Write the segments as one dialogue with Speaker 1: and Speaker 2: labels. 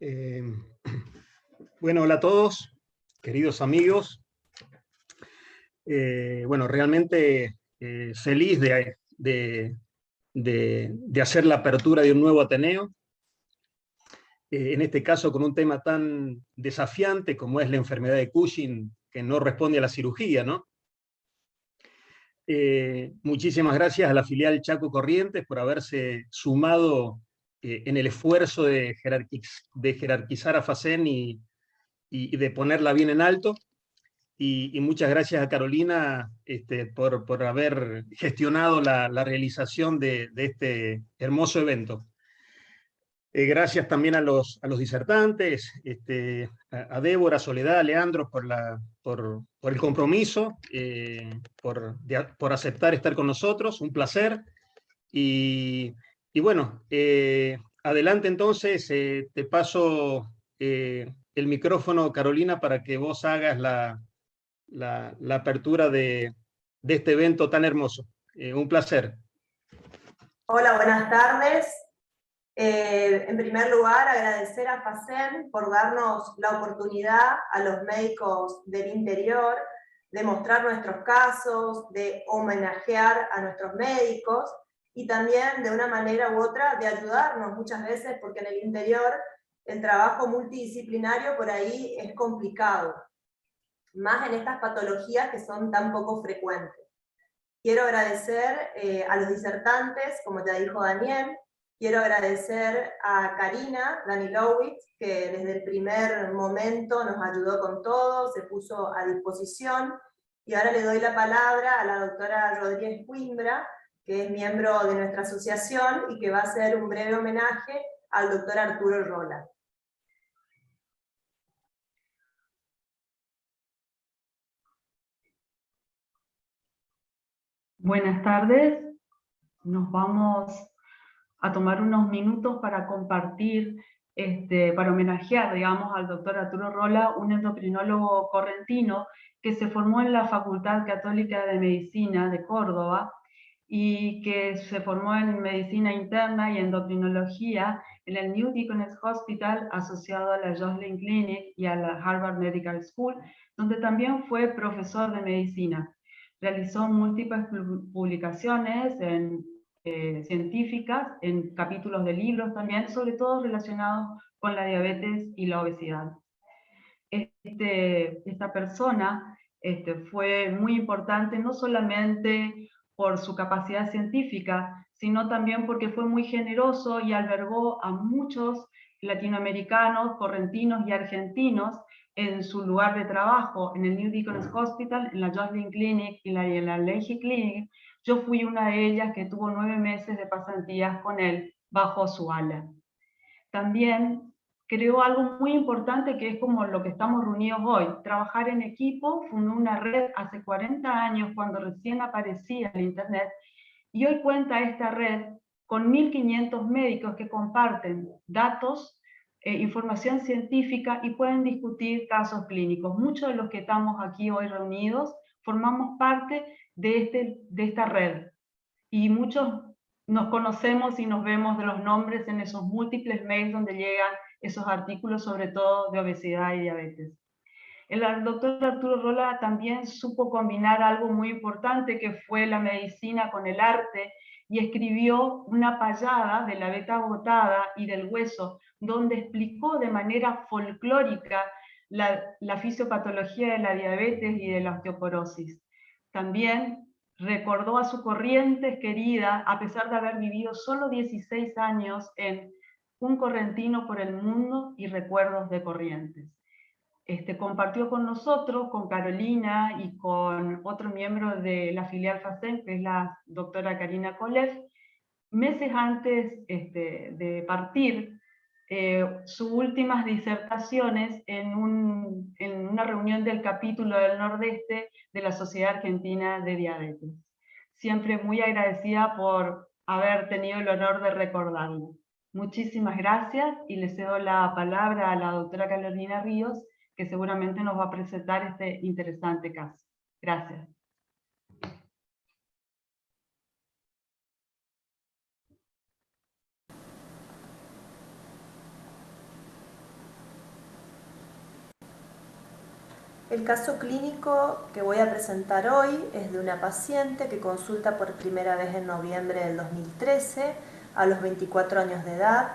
Speaker 1: Eh, bueno, hola a todos, queridos amigos. Bueno, realmente feliz de hacer la apertura de un nuevo Ateneo, en este caso con un tema tan desafiante como es la enfermedad de Cushing, que no responde a la cirugía, ¿no? Muchísimas gracias a la filial Chaco Corrientes por haberse sumado en el esfuerzo de jerarquizar a FACEN y de ponerla bien en alto. Y muchas gracias a Carolina por haber gestionado la realización de este hermoso evento. Gracias también a los disertantes, a Débora, Soledad, a Leandro por el compromiso, por aceptar estar con nosotros, un placer. Y bueno, adelante entonces, te paso el micrófono, Carolina, para que vos hagas la apertura de este evento tan hermoso. Un placer.
Speaker 2: Hola, buenas tardes. En primer lugar, agradecer a FACEN por darnos la oportunidad a los médicos del interior de mostrar nuestros casos, de homenajear a nuestros médicos y también de una manera u otra de ayudarnos muchas veces, porque en el interior el trabajo multidisciplinario por ahí es complicado, más en estas patologías que son tan poco frecuentes. Quiero agradecer a los disertantes, como ya dijo Daniel. Quiero agradecer a Karina Danilowicz, que desde el primer momento nos ayudó con todo, se puso a disposición. Y ahora le doy la palabra a la doctora Rodríguez Coimbra, que es miembro de nuestra asociación y que va a hacer un breve homenaje al doctor Arturo Rola.
Speaker 3: Buenas tardes, nos vamos a tomar unos minutos para compartir, para homenajear, digamos, al doctor Arturo Rola, un endocrinólogo correntino que se formó en la Facultad Católica de Medicina de Córdoba y que se formó en Medicina Interna y Endocrinología en el New Deaconess Hospital asociado a la Joslin Clinic y a la Harvard Medical School, donde también fue profesor de medicina. Realizó múltiples publicaciones científicas, en capítulos de libros también, sobre todo relacionados con la diabetes y la obesidad. Esta persona fue muy importante no solamente por su capacidad científica, sino también porque fue muy generoso y albergó a muchos latinoamericanos, correntinos y argentinos en su lugar de trabajo, en el New Deaconess Hospital, en la Joslin Clinic y en la Leahy Clinic. Yo fui una de ellas que tuvo 9 meses de pasantías con él bajo su ala. También creó algo muy importante que es como lo que estamos reunidos hoy, trabajar en equipo. Fundó una red hace 40 años cuando recién aparecía el Internet, y hoy cuenta esta red con 1.500 médicos que comparten datos, información científica y pueden discutir casos clínicos. Muchos de los que estamos aquí hoy reunidos formamos parte de esta red, y muchos nos conocemos y nos vemos de los nombres en esos múltiples mails donde llegan esos artículos, sobre todo de obesidad y diabetes. El doctor Arturo Rola también supo combinar algo muy importante, que fue la medicina con el arte, y escribió Una payada de la beta agotada y del hueso, donde explicó de manera folclórica la fisiopatología de la diabetes y de la osteoporosis. También recordó a su Corrientes querida, a pesar de haber vivido solo 16 años en Un correntino por el mundo y recuerdos de Corrientes. Compartió con nosotros, con Carolina y con otro miembro de la filial FACEN, que es la doctora Karina Kolev, meses antes de partir, sus últimas disertaciones en una reunión del capítulo del Nordeste de la Sociedad Argentina de Diabetes. Siempre muy agradecida por haber tenido el honor de recordarlo. Muchísimas gracias, y le cedo la palabra a la doctora Carolina Ríos, que seguramente nos va a presentar este interesante caso. Gracias.
Speaker 2: El caso clínico que voy a presentar hoy es de una paciente que consulta por primera vez en noviembre del 2013, a los 24 años de edad,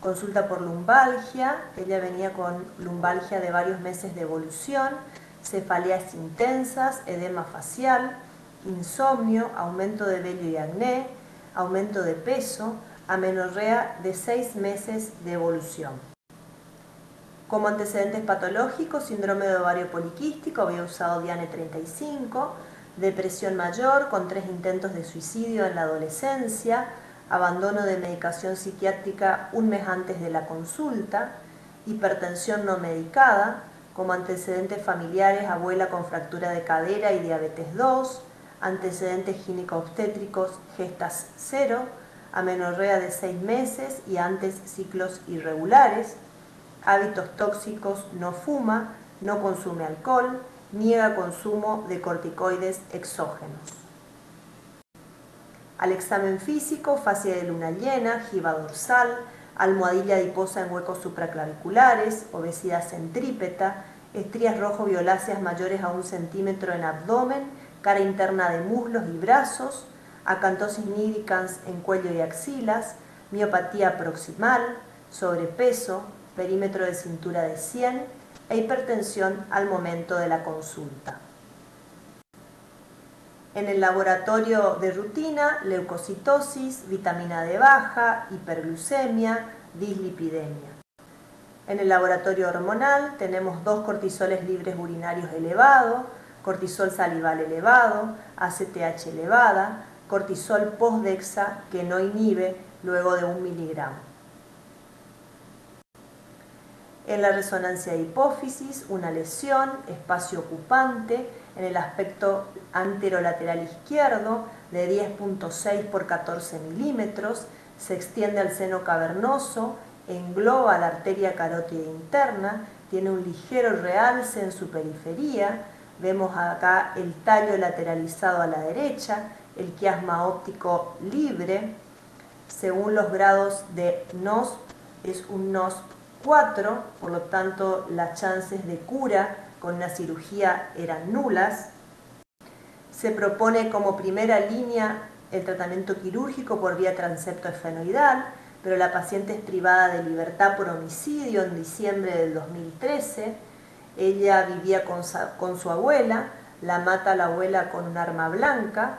Speaker 2: consulta por lumbalgia. Ella venía con lumbalgia de varios meses de evolución, cefaleas intensas, edema facial, insomnio, aumento de vello y acné, aumento de peso, amenorrea de 6 meses de evolución. Como antecedentes patológicos, síndrome de ovario poliquístico, había usado Diane 35, depresión mayor con 3 intentos de suicidio en la adolescencia, abandono de medicación psiquiátrica un mes antes de la consulta, hipertensión no medicada, como antecedentes familiares, abuela con fractura de cadera y diabetes 2, antecedentes gineco-obstétricos, gestas 0, amenorrea de 6 meses y antes ciclos irregulares, hábitos tóxicos, no fuma, no consume alcohol, niega consumo de corticoides exógenos. Al examen físico, fascia de luna llena, jiba dorsal, almohadilla adiposa en huecos supraclaviculares, obesidad centrípeta, estrías rojo-violáceas mayores a 1 centímetro en abdomen, cara interna de muslos y brazos, acantosis nigricans en cuello y axilas, miopatía proximal, sobrepeso, perímetro de cintura de 100 e hipertensión al momento de la consulta. En el laboratorio de rutina, leucocitosis, vitamina D baja, hiperglucemia, dislipidemia. En el laboratorio hormonal tenemos 2 cortisoles libres urinarios elevados, cortisol salival elevado, ACTH elevada, cortisol postdexa que no inhibe luego de 1 miligramo. En la resonancia de hipófisis, una lesión, espacio ocupante, en el aspecto anterolateral izquierdo de 10.6 por 14 milímetros, se extiende al seno cavernoso, engloba la arteria carótida interna, tiene un ligero realce en su periferia, vemos acá el tallo lateralizado a la derecha, el quiasma óptico libre, según los grados de NOSP, es un NOSP 4, por lo tanto las chances de cura con una cirugía eran nulas. Se propone como primera línea el tratamiento quirúrgico por vía transepto esfenoidal, pero la paciente es privada de libertad por homicidio en diciembre del 2013. Ella vivía con su abuela, la mata la abuela con un arma blanca,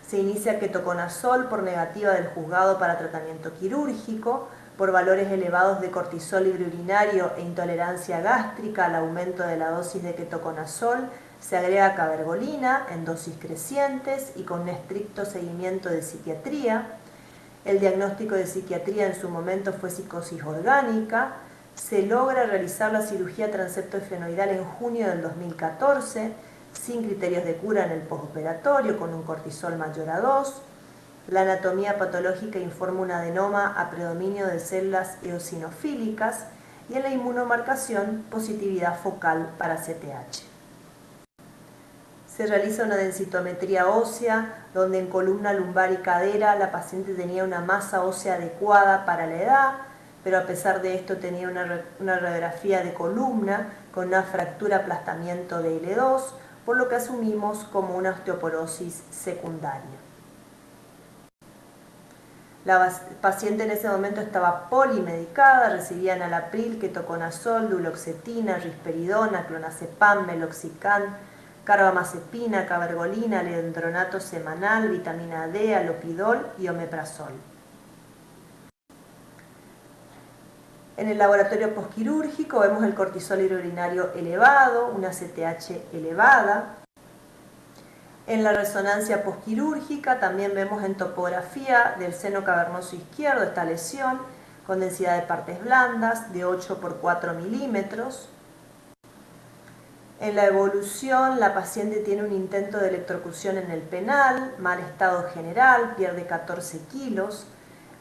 Speaker 2: se inicia ketoconazol por negativa del juzgado para tratamiento quirúrgico, por valores elevados de cortisol libre-urinario e intolerancia gástrica al aumento de la dosis de ketoconazol, se agrega cabergolina en dosis crecientes y con un estricto seguimiento de psiquiatría. El diagnóstico de psiquiatría en su momento fue psicosis orgánica. Se logra realizar la cirugía transepto esfenoidal en junio del 2014, sin criterios de cura en el postoperatorio, con un cortisol mayor a 2. La anatomía patológica informa un adenoma a predominio de células eosinofílicas y en la inmunomarcación positividad focal para CTH. Se realiza una densitometría ósea donde en columna lumbar y cadera la paciente tenía una masa ósea adecuada para la edad, pero a pesar de esto tenía una radiografía de columna con una fractura aplastamiento de L2, por lo que asumimos como una osteoporosis secundaria. La paciente en ese momento estaba polimedicada, recibía enalapril, ketoconazol, duloxetina, risperidona, clonazepam, meloxicam, carbamazepina, cabergolina, leendronato semanal, vitamina D, alopidol y omeprazol. En el laboratorio posquirúrgico vemos el cortisol urinario elevado, una CTH elevada. En la resonancia posquirúrgica también vemos en topografía del seno cavernoso izquierdo esta lesión con densidad de partes blandas de 8 por 4 milímetros. En la evolución la paciente tiene un intento de electrocución en el penal, mal estado general, pierde 14 kilos,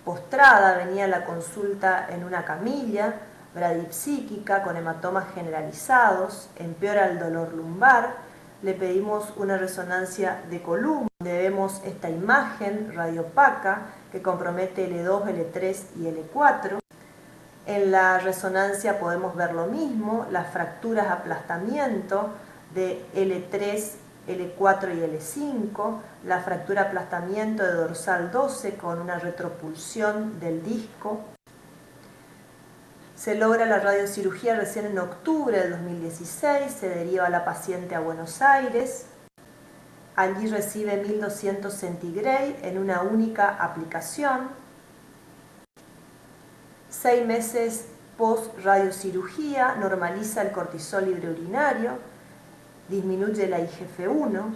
Speaker 2: postrada, venía a la consulta en una camilla, bradipsíquica con hematomas generalizados, empeora el dolor lumbar. Le pedimos una resonancia de columna, donde vemos esta imagen radiopaca que compromete L2, L3 y L4. En la resonancia podemos ver lo mismo, las fracturas aplastamiento de L3, L4 y L5, la fractura aplastamiento de dorsal 12 con una retropulsión del disco. Se logra la radiocirugía recién en octubre del 2016, se deriva a la paciente a Buenos Aires. Allí recibe 1200 centigrade en una única aplicación. 6 meses post radiocirugía normaliza el cortisol libre urinario, disminuye la IGF-1.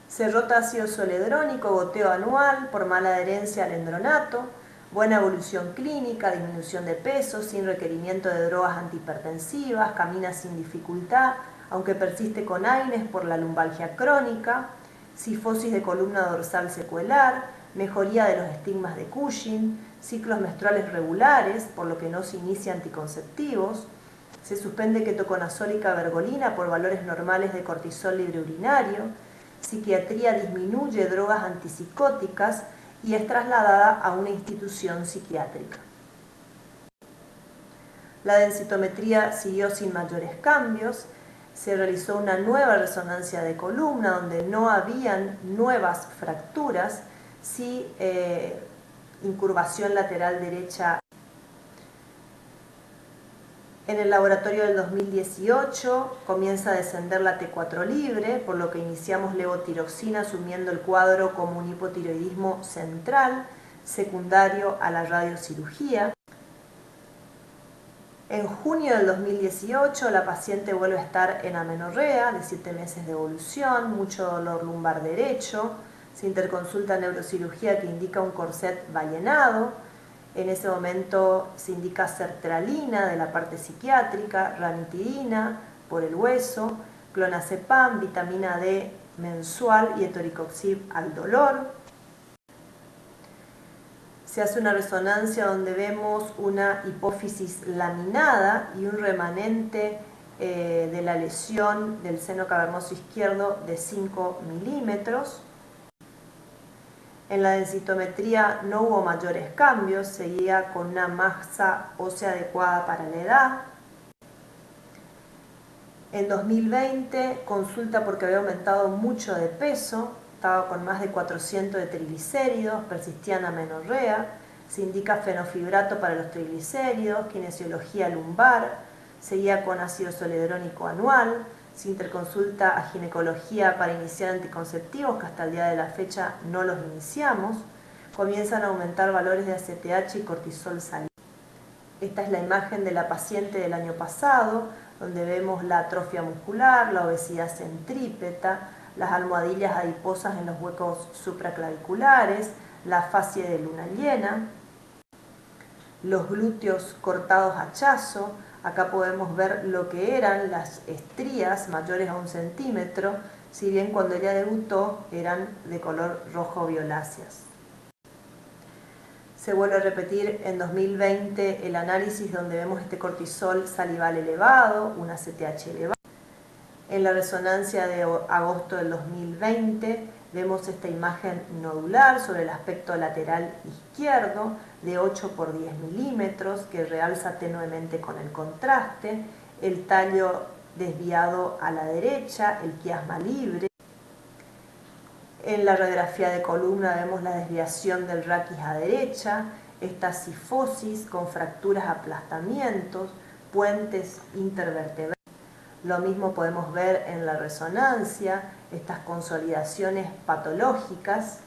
Speaker 2: Se rota ácido zoledrónico, goteo anual por mala adherencia al endronato, buena evolución clínica, disminución de peso, sin requerimiento de drogas antihipertensivas, camina sin dificultad, aunque persiste con AINES por la lumbalgia crónica, cifosis de columna dorsal secuelar, mejoría de los estigmas de Cushing, ciclos menstruales regulares, por lo que no se inicia anticonceptivos, se suspende ketoconazol y cabergolina por valores normales de cortisol libre urinario, psiquiatría disminuye drogas antipsicóticas y es trasladada a una institución psiquiátrica. La densitometría siguió sin mayores cambios, se realizó una nueva resonancia de columna donde no habían nuevas fracturas, sí incurvación lateral derecha. En el laboratorio del 2018 comienza a descender la T4 libre, por lo que iniciamos levotiroxina asumiendo el cuadro como un hipotiroidismo central, secundario a la radiocirugía. En junio del 2018 la paciente vuelve a estar en amenorrea de 7 meses de evolución, mucho dolor lumbar derecho, se interconsulta neurocirugía que indica un corset ballenado. En ese momento se indica sertralina de la parte psiquiátrica, ranitidina por el hueso, clonazepam, vitamina D mensual y etoricoxib al dolor. Se hace una resonancia donde vemos una hipófisis laminada y un remanente de la lesión del seno cavernoso izquierdo de 5 milímetros. En la densitometría no hubo mayores cambios, seguía con una masa ósea adecuada para la edad. En 2020 consulta porque había aumentado mucho de peso, estaba con más de 400 de triglicéridos, persistía en amenorrea, se indica fenofibrato para los triglicéridos, kinesiología lumbar, seguía con ácido zoledrónico anual, se interconsulta a ginecología para iniciar anticonceptivos, que hasta el día de la fecha no los iniciamos, comienzan a aumentar valores de ACTH y cortisol saliente. Esta es la imagen de la paciente del año pasado, donde vemos la atrofia muscular, la obesidad centrípeta, las almohadillas adiposas en los huecos supraclaviculares, la fascie de luna llena, los glúteos cortados a hachazo. Acá podemos ver lo que eran las estrías mayores a 1 centímetro, si bien cuando ella debutó eran de color rojo violáceas. Se vuelve a repetir en 2020 el análisis donde vemos este cortisol salival elevado, una ACTH elevada. En la resonancia de agosto del 2020 vemos esta imagen nodular sobre el aspecto lateral izquierdo de 8 por 10 milímetros que realza tenuemente con el contraste, el tallo desviado a la derecha, el quiasma libre. En la radiografía de columna vemos la desviación del raquis a derecha, esta cifosis con fracturas, aplastamientos, puentes intervertebrales. Lo mismo podemos ver en la resonancia, estas consolidaciones patológicas.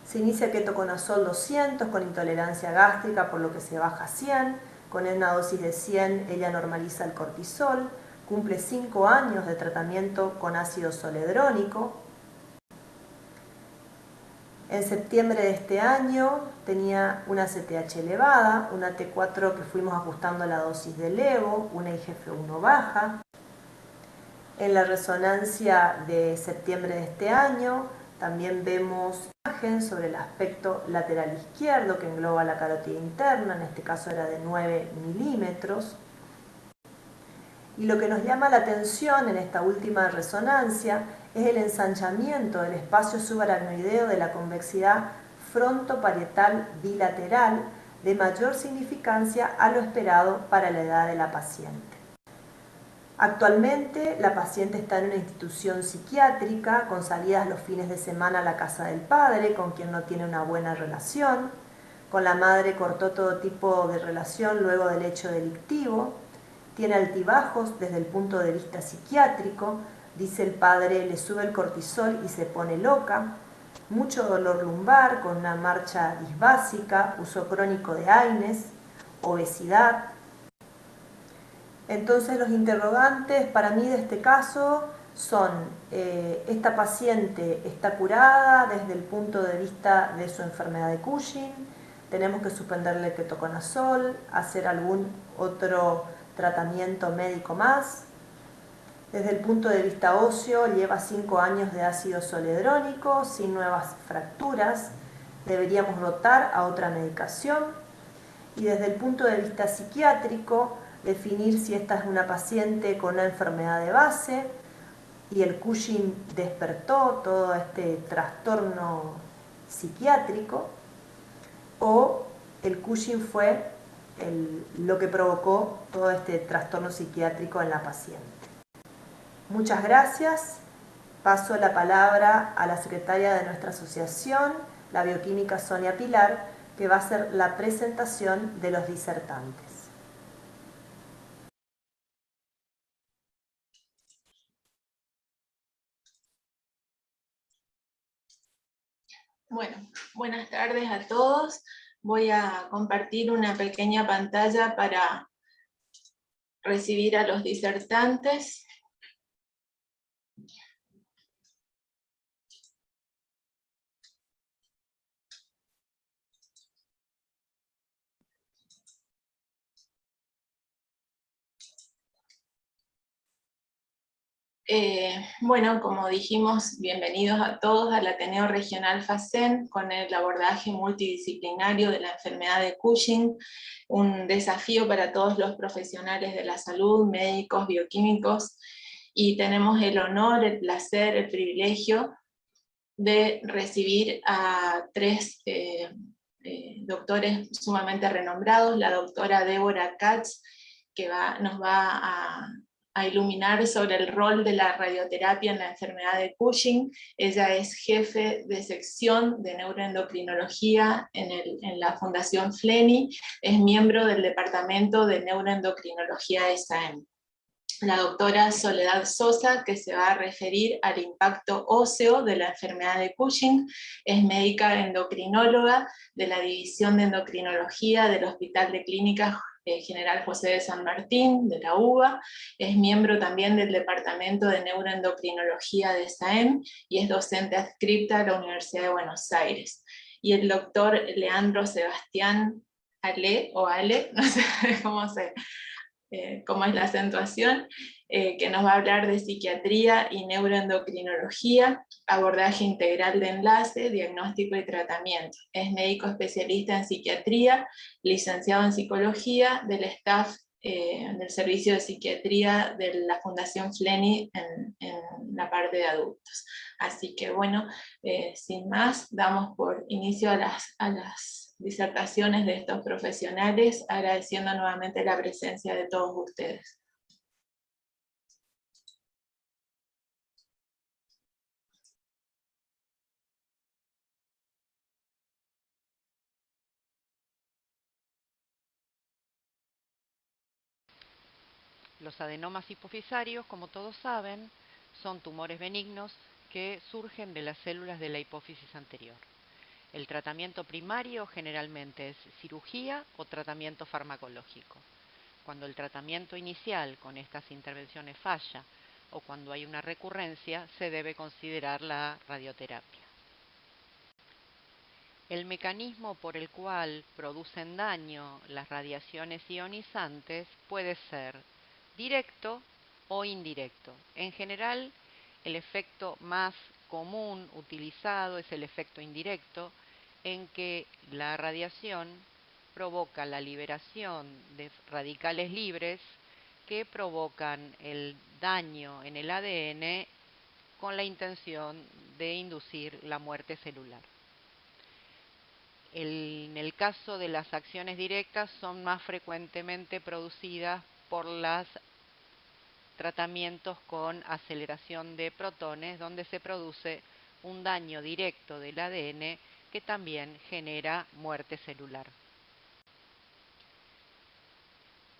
Speaker 2: Se inicia ketoconazol 200 con intolerancia gástrica, por lo que se baja a 100. Con una dosis de 100 ella normaliza el cortisol, cumple 5 años de tratamiento con ácido zoledrónico. En septiembre de este año tenía una ACTH elevada, una T4 que fuimos ajustando la dosis de levo, una IGF-1 baja. En la resonancia de septiembre de este año también vemos imagen sobre el aspecto lateral izquierdo que engloba la carótida interna, en este caso era de 9 milímetros. Y lo que nos llama la atención en esta última resonancia es el ensanchamiento del espacio subaracnoideo de la convexidad frontoparietal bilateral de mayor significancia a lo esperado para la edad de la paciente. Actualmente la paciente está en una institución psiquiátrica con salidas los fines de semana a la casa del padre, con quien no tiene una buena relación. Con la madre cortó todo tipo de relación luego del hecho delictivo. Tiene altibajos desde el punto de vista psiquiátrico. Dice el padre, le sube el cortisol y se pone loca. Mucho dolor lumbar con una marcha disbásica, uso crónico de AINES, obesidad. Entonces los interrogantes para mí de este caso son, esta paciente está curada desde el punto de vista de su enfermedad de Cushing, tenemos que suspenderle el ketoconazol, hacer algún otro tratamiento médico más. Desde el punto de vista óseo, lleva 5 años de ácido zoledrónico, sin nuevas fracturas, deberíamos rotar a otra medicación. Y desde el punto de vista psiquiátrico, definir si esta es una paciente con una enfermedad de base y el Cushing despertó todo este trastorno psiquiátrico, o el Cushing fue lo que provocó todo este trastorno psiquiátrico en la paciente. Muchas gracias. Paso la palabra a la secretaria de nuestra asociación, la bioquímica Sonia Pilar, que va a hacer la presentación de los disertantes.
Speaker 4: Bueno, buenas tardes a todos. Voy a compartir una pequeña pantalla para recibir a los disertantes. Bueno, como dijimos, bienvenidos a todos al Ateneo Regional FACEN con el abordaje multidisciplinario de la enfermedad de Cushing, un desafío para todos los profesionales de la salud, médicos, bioquímicos, y tenemos el honor, el placer, el privilegio de recibir a 3 doctores sumamente renombrados, la doctora Débora Katz, que nos va a iluminar sobre el rol de la radioterapia en la enfermedad de Cushing. Ella es jefe de sección de neuroendocrinología en la Fundación FLENI, es miembro del departamento de neuroendocrinología de SAEM. La doctora Soledad Sosa, que se va a referir al impacto óseo de la enfermedad de Cushing, es médica endocrinóloga de la División de Endocrinología del Hospital de Clínicas General José de San Martín, de la UBA, es miembro también del Departamento de Neuroendocrinología de SAEM y es docente adscripta a la Universidad de Buenos Aires. Y el doctor Leandro Sebastián Ale, o Ale, no sé cómo es la acentuación, que nos va a hablar de psiquiatría y neuroendocrinología, abordaje integral de enlace, diagnóstico y tratamiento. Es médico especialista en psiquiatría, licenciado en psicología, del staff del servicio de psiquiatría de la Fundación FLENI en la parte de adultos. Así que bueno, sin más, damos por inicio a las disertaciones de estos profesionales, agradeciendo nuevamente la presencia de todos ustedes.
Speaker 5: Los adenomas hipofisarios, como todos saben, son tumores benignos que surgen de las células de la hipófisis anterior. El tratamiento primario generalmente es cirugía o tratamiento farmacológico. Cuando el tratamiento inicial con estas intervenciones falla o cuando hay una recurrencia, se debe considerar la radioterapia. El mecanismo por el cual producen daño las radiaciones ionizantes puede ser directo o indirecto. En general, el efecto más común utilizado es el efecto indirecto, en que la radiación provoca la liberación de radicales libres que provocan el daño en el ADN con la intención de inducir la muerte celular. En el caso de las acciones directas son más frecuentemente producidas por las tratamientos con aceleración de protones, donde se produce un daño directo del ADN que también genera muerte celular.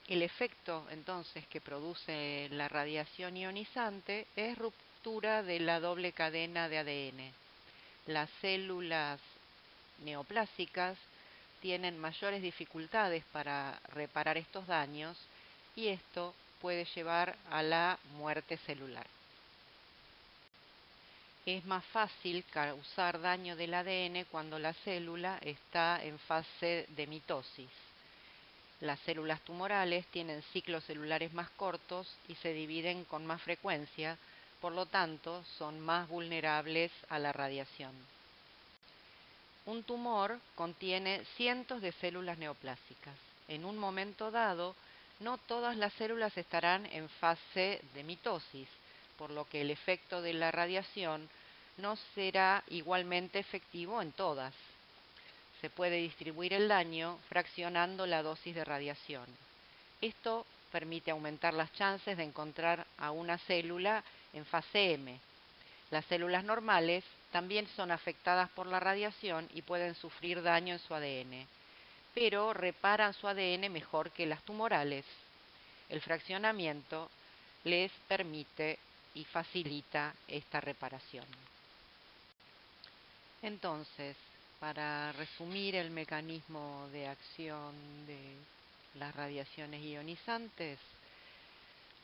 Speaker 5: El efecto entonces que produce la radiación ionizante es ruptura de la doble cadena de ADN. Las células neoplásicas tienen mayores dificultades para reparar estos daños y esto puede llevar a la muerte celular. Es más fácil causar daño del ADN cuando la célula está en fase de mitosis. Las células tumorales tienen ciclos celulares más cortos y se dividen con más frecuencia, por lo tanto son más vulnerables a la radiación. Un tumor contiene cientos de células neoplásicas. En un momento dado, no todas las células estarán en fase de mitosis, por lo que el efecto de la radiación no será igualmente efectivo en todas. Se puede distribuir el daño fraccionando la dosis de radiación. Esto permite aumentar las chances de encontrar a una célula en fase M. Las células normales también son afectadas por la radiación y pueden sufrir daño en su ADN, pero reparan su ADN mejor que las tumorales. El fraccionamiento les permite y facilita esta reparación. Entonces, para resumir el mecanismo de acción de las radiaciones ionizantes,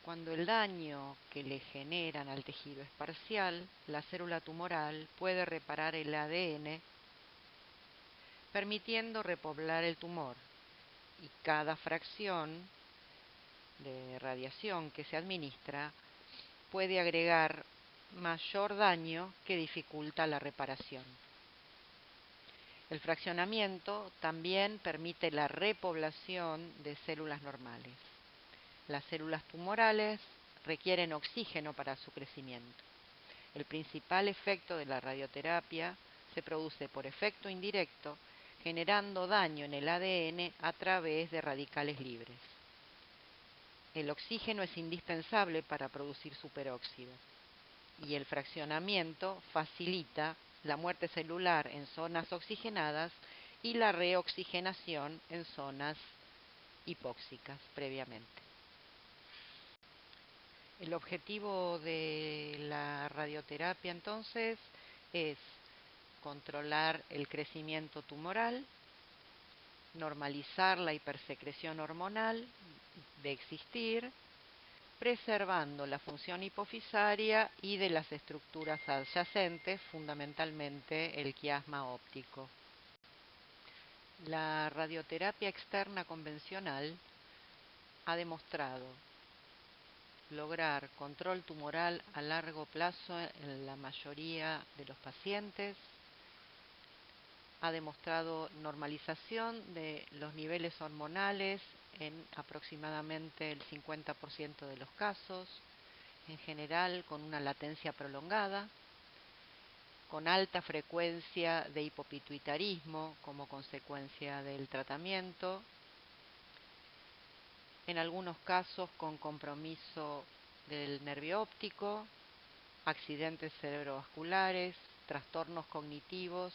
Speaker 5: cuando el daño que le generan al tejido es parcial, la célula tumoral puede reparar el ADN, permitiendo repoblar el tumor, y cada fracción de radiación que se administra puede agregar mayor daño que dificulta la reparación. El fraccionamiento también permite la repoblación de células normales. Las células tumorales requieren oxígeno para su crecimiento. El principal efecto de la radioterapia se produce por efecto indirecto, generando daño en el ADN a través de radicales libres. El oxígeno es indispensable para producir superóxido y el fraccionamiento facilita la muerte celular en zonas oxigenadas y la reoxigenación en zonas hipóxicas previamente. El objetivo de la radioterapia entonces es controlar el crecimiento tumoral, normalizar la hipersecreción hormonal de existir, preservando la función hipofisaria y de las estructuras adyacentes, fundamentalmente el quiasma óptico. La radioterapia externa convencional ha demostrado lograr control tumoral a largo plazo en la mayoría de los pacientes, ha demostrado normalización de los niveles hormonales en aproximadamente el 50% de los casos, en general con una latencia prolongada, con alta frecuencia de hipopituitarismo como consecuencia del tratamiento, en algunos casos con compromiso del nervio óptico, accidentes cerebrovasculares, trastornos cognitivos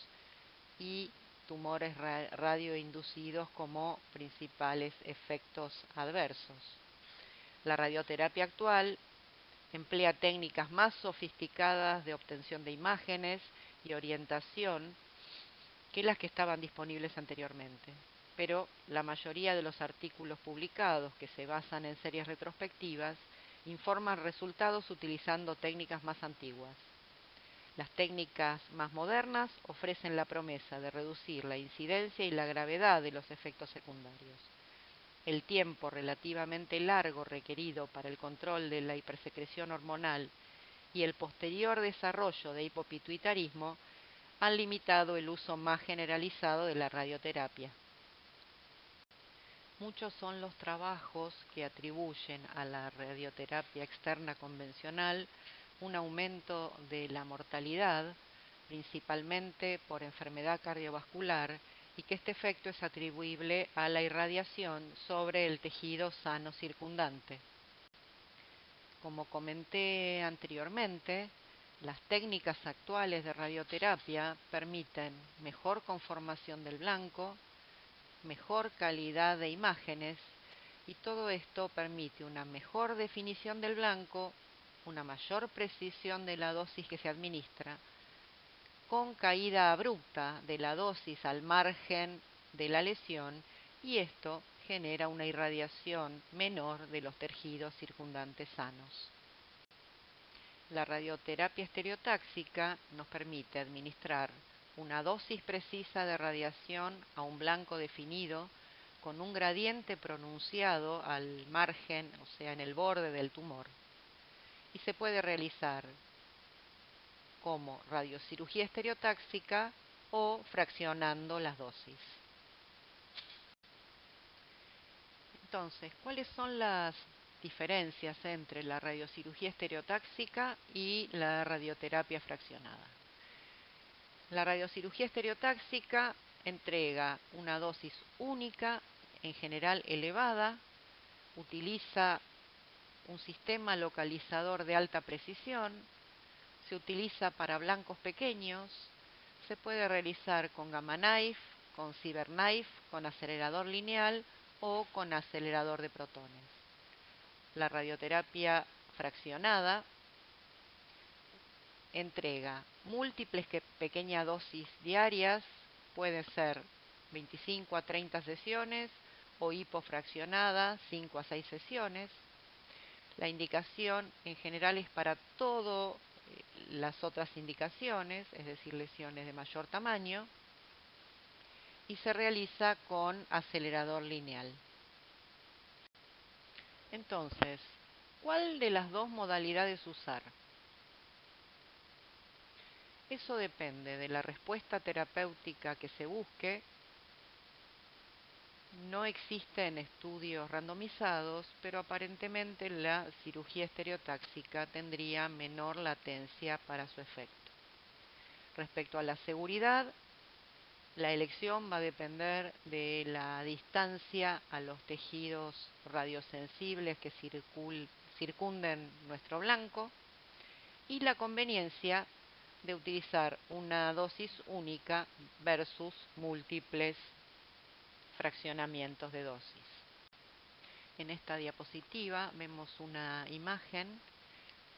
Speaker 5: y tumores radioinducidos como principales efectos adversos. La radioterapia actual emplea técnicas más sofisticadas de obtención de imágenes y orientación que las que estaban disponibles anteriormente, pero la mayoría de los artículos publicados que se basan en series retrospectivas informan resultados utilizando técnicas más antiguas. Las técnicas más modernas ofrecen la promesa de reducir la incidencia y la gravedad de los efectos secundarios. El tiempo relativamente largo requerido para el control de la hipersecreción hormonal y el posterior desarrollo de hipopituitarismo han limitado el uso más generalizado de la radioterapia. Muchos son los trabajos que atribuyen a la radioterapia externa convencional un aumento de la mortalidad, principalmente por enfermedad cardiovascular, y que este efecto es atribuible a la irradiación sobre el tejido sano circundante. Como comenté anteriormente, las técnicas actuales de radioterapia permiten mejor conformación del blanco, mejor calidad de imágenes, y todo esto permite una mejor definición del blanco, una mayor precisión de la dosis que se administra, con caída abrupta de la dosis al margen de la lesión, y esto genera una irradiación menor de los tejidos circundantes sanos. La radioterapia estereotáxica nos permite administrar una dosis precisa de radiación a un blanco definido con un gradiente pronunciado al margen, o sea, en el borde del tumor. Y se puede realizar como radiocirugía estereotáxica o fraccionando las dosis. Entonces, ¿cuáles son las diferencias entre la radiocirugía estereotáxica y la radioterapia fraccionada? La radiocirugía estereotáxica entrega una dosis única, en general elevada, utiliza un sistema localizador de alta precisión, se utiliza para blancos pequeños, se puede realizar con Gamma Knife, con CyberKnife, con acelerador lineal o con acelerador de protones. La radioterapia fraccionada entrega múltiples pequeñas dosis diarias, puede ser 25 a 30 sesiones o hipofraccionada 5 a 6 sesiones. La indicación en general es para todas las otras indicaciones, es decir, lesiones de mayor tamaño, y se realiza con acelerador lineal. Entonces, ¿cuál de las dos modalidades usar? Eso depende de la respuesta terapéutica que se busque. No existen estudios randomizados, pero aparentemente la cirugía estereotáxica tendría menor latencia para su efecto. Respecto a la seguridad, la elección va a depender de la distancia a los tejidos radiosensibles que circunden nuestro blanco y la conveniencia de utilizar una dosis única versus múltiples fraccionamientos de dosis. En esta diapositiva vemos una imagen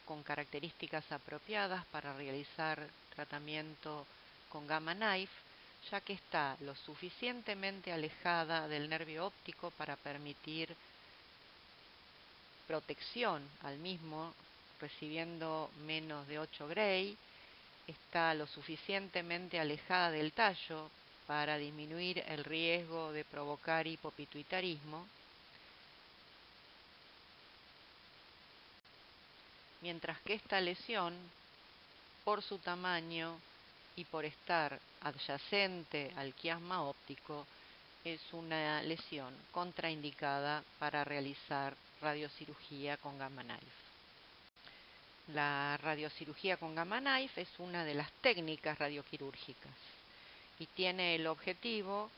Speaker 5: con características apropiadas para realizar tratamiento con Gamma Knife, ya que está lo suficientemente alejada del nervio óptico para permitir protección al mismo, recibiendo menos de 8 Gray, está lo suficientemente alejada del tallo para disminuir el riesgo de provocar hipopituitarismo, mientras que esta lesión, por su tamaño y por estar adyacente al quiasma óptico, es una lesión contraindicada para realizar radiocirugía con Gamma Knife. La radiocirugía con Gamma Knife es una de las técnicas radioquirúrgicas y tiene el objetivo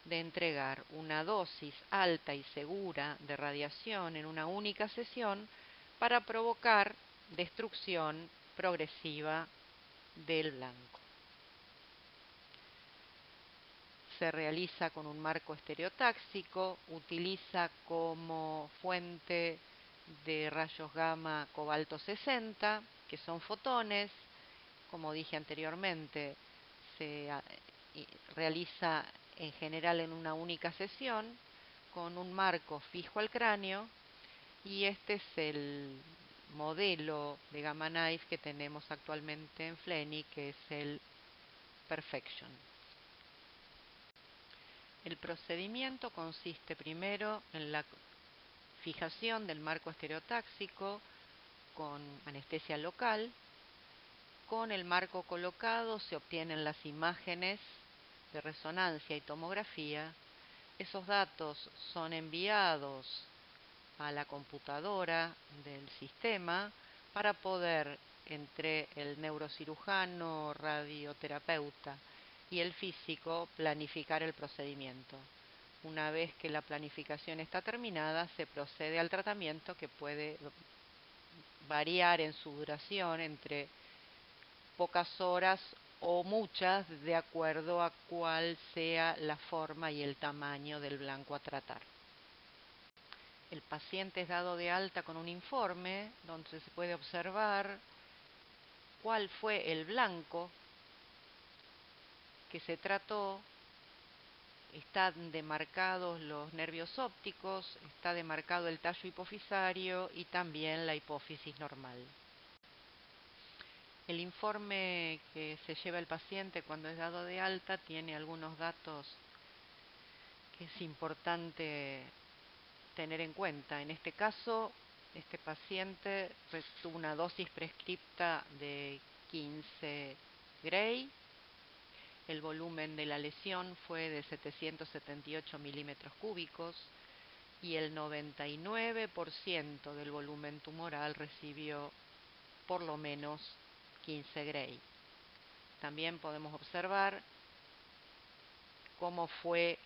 Speaker 5: de entregar una dosis alta y segura de radiación en una única sesión para provocar destrucción progresiva del blanco. Se realiza con un marco estereotáxico, utiliza como fuente de rayos gamma cobalto 60, que son fotones. Como dije anteriormente, se realiza en general en una única sesión con un marco fijo al cráneo, y este es el modelo de Gamma Knife que tenemos actualmente en FLENI, que es el Perfection. El procedimiento consiste primero en la fijación del marco estereotáxico con anestesia local. Con el marco colocado se obtienen las imágenes de resonancia y tomografía. Esos datos son enviados a la computadora del sistema para poder, entre el neurocirujano, radioterapeuta y el físico, planificar el procedimiento. Una vez que la planificación está terminada, se procede al tratamiento, que puede variar en su duración entre pocas horas o muchas, de acuerdo a cuál sea la forma y el tamaño del blanco a tratar. El paciente es dado de alta con un informe donde se puede observar cuál fue el blanco que se trató. Están demarcados los nervios ópticos, está demarcado el tallo hipofisario y también la hipófisis normal. El informe que se lleva el paciente cuando es dado de alta tiene algunos datos que es importante tener en cuenta. En este caso, este paciente tuvo una dosis prescripta de 15 Gray. El volumen de la lesión fue de 778 milímetros cúbicos y el 99% del volumen tumoral recibió por lo menos 15 Gray. También podemos observar cómo fue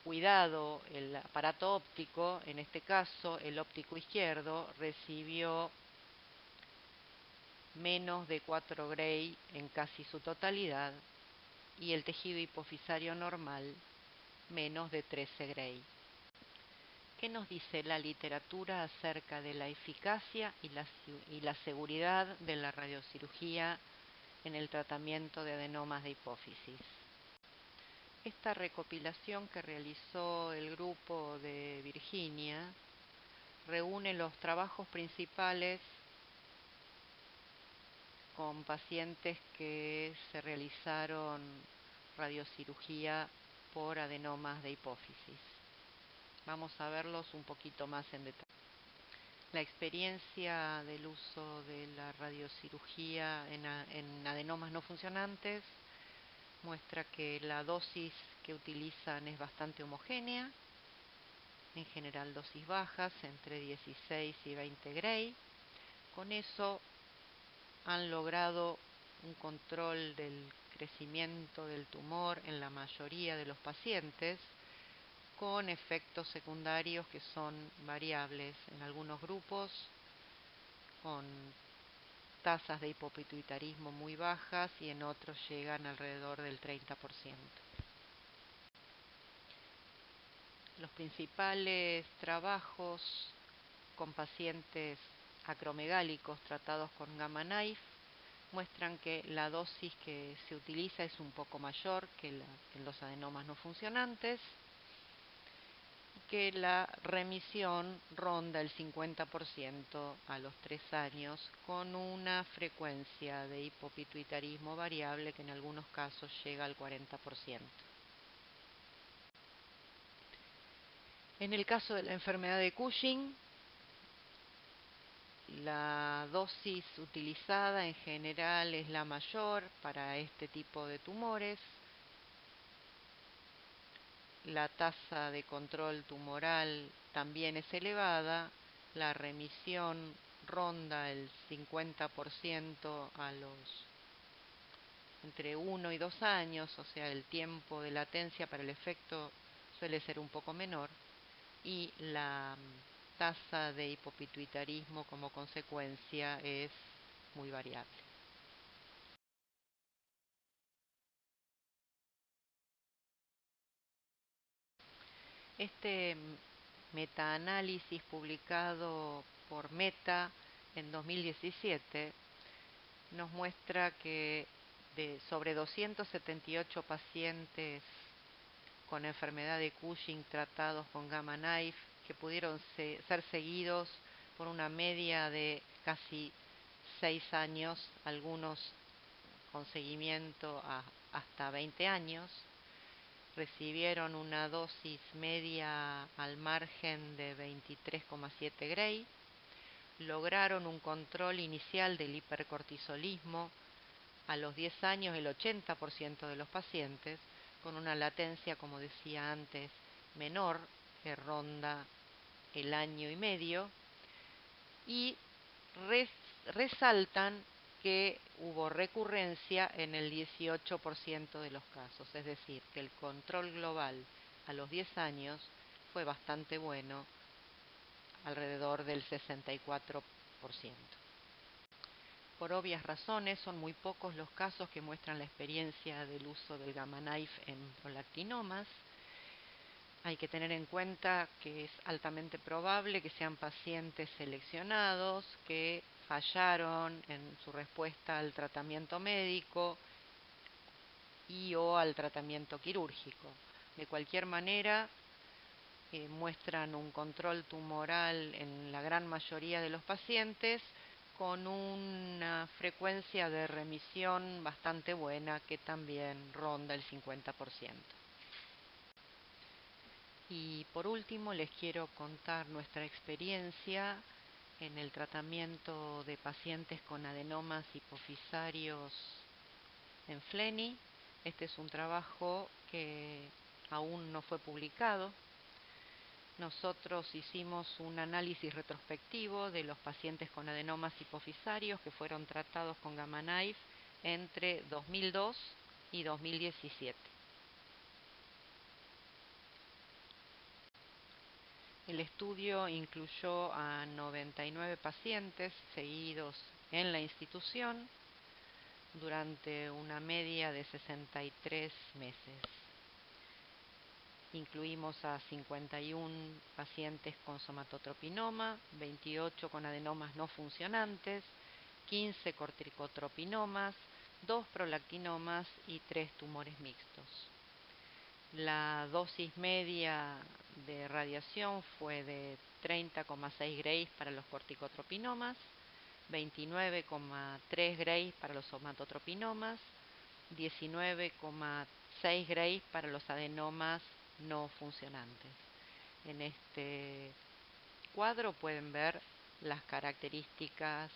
Speaker 5: cuidado el aparato óptico. En este caso, el óptico izquierdo recibió menos de 4 Gray en casi su totalidad y el tejido hipofisario normal menos de 13 Gray. ¿Qué nos dice la literatura acerca de la eficacia y la seguridad de la radiocirugía en el tratamiento de adenomas de hipófisis? Esta recopilación que realizó el grupo de Virginia reúne los trabajos principales con pacientes que se realizaron radiocirugía por adenomas de hipófisis. Vamos a verlos un poquito más en detalle. La experiencia del uso de la radiocirugía en adenomas no funcionantes muestra que la dosis que utilizan es bastante homogénea, en general dosis bajas, entre 16 y 20 Gray. Con eso han logrado un control del crecimiento del tumor en la mayoría de los pacientes, con efectos secundarios que son variables en algunos grupos, con tasas de hipopituitarismo muy bajas y en otros llegan alrededor del 30%. Los principales trabajos con pacientes acromegálicos tratados con gamma knife muestran que la dosis que se utiliza es un poco mayor que en los adenomas no funcionantes y que la remisión ronda el 50% a los 3 años, con una frecuencia de hipopituitarismo variable que en algunos casos llega al 40%. En el caso de la enfermedad de Cushing, la dosis utilizada en general es la mayor para este tipo de tumores. La tasa de control tumoral también es elevada. La remisión ronda el 50% a los entre 1 y 2 años, o sea, el tiempo de latencia para el efecto suele ser un poco menor. Y la tasa de hipopituitarismo como consecuencia es muy variable. Este metaanálisis publicado por Meta en 2017 nos muestra que sobre 278 pacientes con enfermedad de Cushing tratados con gamma knife que pudieron ser seguidos por una media de casi 6 años, algunos con seguimiento hasta 20 años, recibieron una dosis media al margen de 23,7 Gray, lograron un control inicial del hipercortisolismo a los 10 años el 80% de los pacientes, con una latencia, como decía antes, menor, que ronda el año y medio, y resaltan que hubo recurrencia en el 18% de los casos, es decir, que el control global a los 10 años fue bastante bueno, alrededor del 64%. Por obvias razones, son muy pocos los casos que muestran la experiencia del uso del Gamma Knife en prolactinomas. Hay que tener en cuenta que es altamente probable que sean pacientes seleccionados, que fallaron en su respuesta al tratamiento médico y o al tratamiento quirúrgico. De cualquier manera, muestran un control tumoral en la gran mayoría de los pacientes, con una frecuencia de remisión bastante buena que también ronda el 50%. Y por último les quiero contar nuestra experiencia en el tratamiento de pacientes con adenomas hipofisarios en FLENI. Este es un trabajo que aún no fue publicado. Nosotros hicimos un análisis retrospectivo de los pacientes con adenomas hipofisarios que fueron tratados con Gamma Knife entre 2002 y 2017. El estudio incluyó a 99 pacientes seguidos en la institución durante una media de 63 meses. Incluimos a 51 pacientes con somatotropinoma, 28 con adenomas no funcionantes, 15 corticotropinomas, 2 prolactinomas y 3 tumores mixtos. La dosis media de radiación fue de 30,6 grays para los corticotropinomas, 29,3 grays para los somatotropinomas, 19,6 grays para los adenomas no funcionantes. En este cuadro pueden ver las características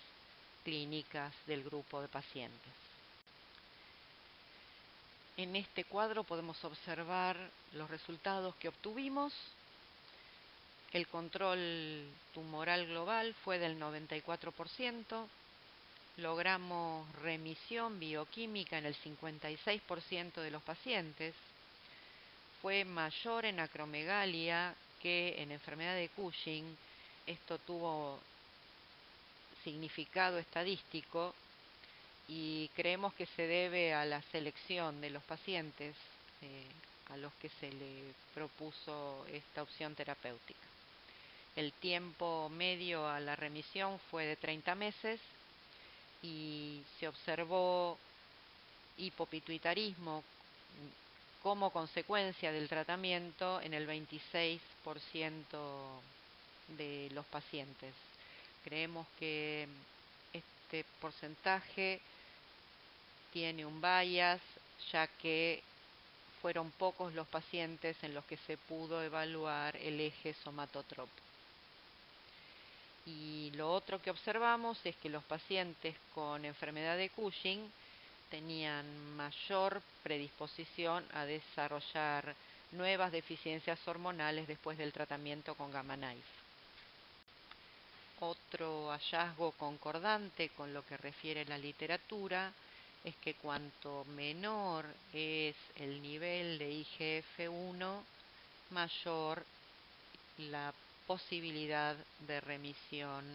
Speaker 5: clínicas del grupo de pacientes. En este cuadro podemos observar los resultados que obtuvimos. El control tumoral global fue del 94%. Logramos remisión bioquímica en el 56% de los pacientes. Fue mayor en acromegalia que en enfermedad de Cushing. Esto tuvo significado estadístico y creemos que se debe a la selección de los pacientes a los que se le propuso esta opción terapéutica. El tiempo medio a la remisión fue de 30 meses y se observó hipopituitarismo como consecuencia del tratamiento en el 26% de los pacientes. Creemos que este porcentaje tiene un bias, ya que fueron pocos los pacientes en los que se pudo evaluar el eje somatotropo. Y lo otro que observamos es que los pacientes con enfermedad de Cushing tenían mayor predisposición a desarrollar nuevas deficiencias hormonales después del tratamiento con Gamma Knife. Otro hallazgo concordante con lo que refiere la literatura es que cuanto menor es el nivel de IGF-1, mayor la posibilidad de remisión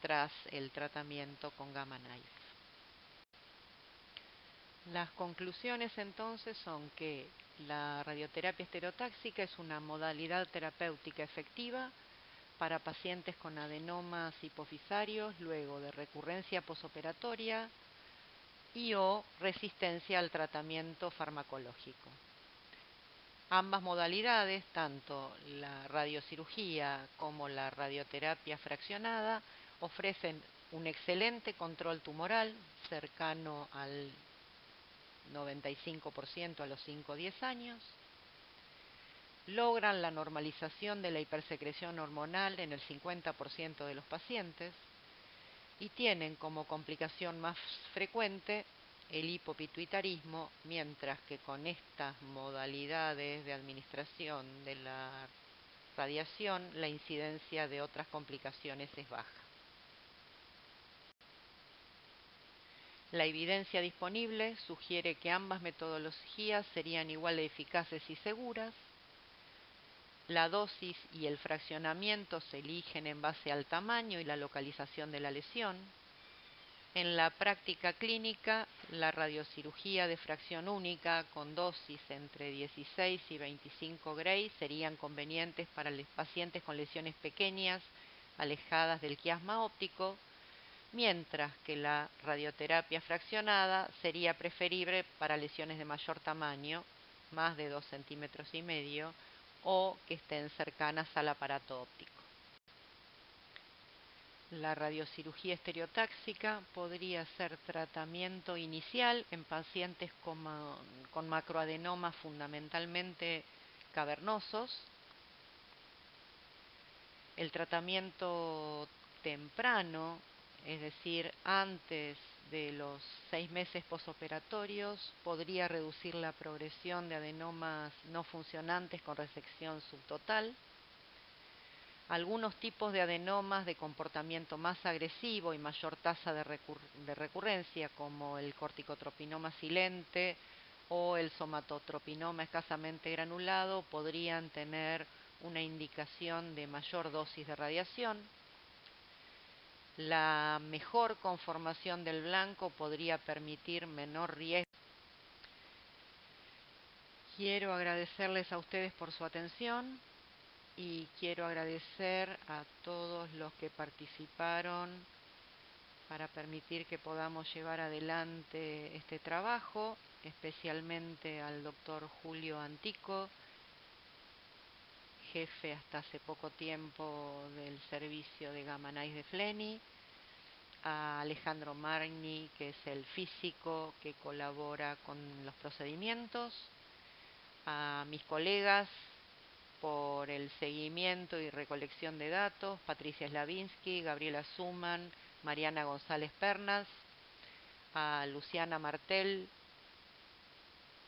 Speaker 5: tras el tratamiento con Gamma Knife. Las conclusiones entonces son que la radioterapia estereotáxica es una modalidad terapéutica efectiva para pacientes con adenomas hipofisarios luego de recurrencia posoperatoria y o resistencia al tratamiento farmacológico. Ambas modalidades, tanto la radiocirugía como la radioterapia fraccionada, ofrecen un excelente control tumoral cercano al 95% a los 5 o 10 años, logran la normalización de la hipersecreción hormonal en el 50% de los pacientes y tienen como complicación más frecuente el hipopituitarismo, mientras que con estas modalidades de administración de la radiación la incidencia de otras complicaciones es baja. La evidencia disponible sugiere que ambas metodologías serían igual de eficaces y seguras. La dosis y el fraccionamiento se eligen en base al tamaño y la localización de la lesión. En la práctica clínica, la radiocirugía de fracción única con dosis entre 16 y 25 Gray serían convenientes para los pacientes con lesiones pequeñas, alejadas del quiasma óptico, mientras que la radioterapia fraccionada sería preferible para lesiones de mayor tamaño, más de 2,5 centímetros, o que estén cercanas al aparato óptico. La radiocirugía estereotáxica podría ser tratamiento inicial en pacientes con macroadenomas fundamentalmente cavernosos. El tratamiento temprano, es decir, antes de los 6 meses posoperatorios, podría reducir la progresión de adenomas no funcionantes con resección subtotal. Algunos tipos de adenomas de comportamiento más agresivo y mayor tasa de recurrencia, como el corticotropinoma silente o el somatotropinoma escasamente granulado, podrían tener una indicación de mayor dosis de radiación. La mejor conformación del blanco podría permitir menor riesgo. Quiero agradecerles a ustedes por su atención. Y quiero agradecer a todos los que participaron para permitir que podamos llevar adelante este trabajo, especialmente al doctor Julio Antico, jefe hasta hace poco tiempo del servicio de Gamma Knife de Fleni, a Alejandro Magni, que es el físico que colabora con los procedimientos, a mis colegas por el seguimiento y recolección de datos, Patricia Slavinsky, Gabriela Suman, Mariana González Pernas, a Luciana Martel,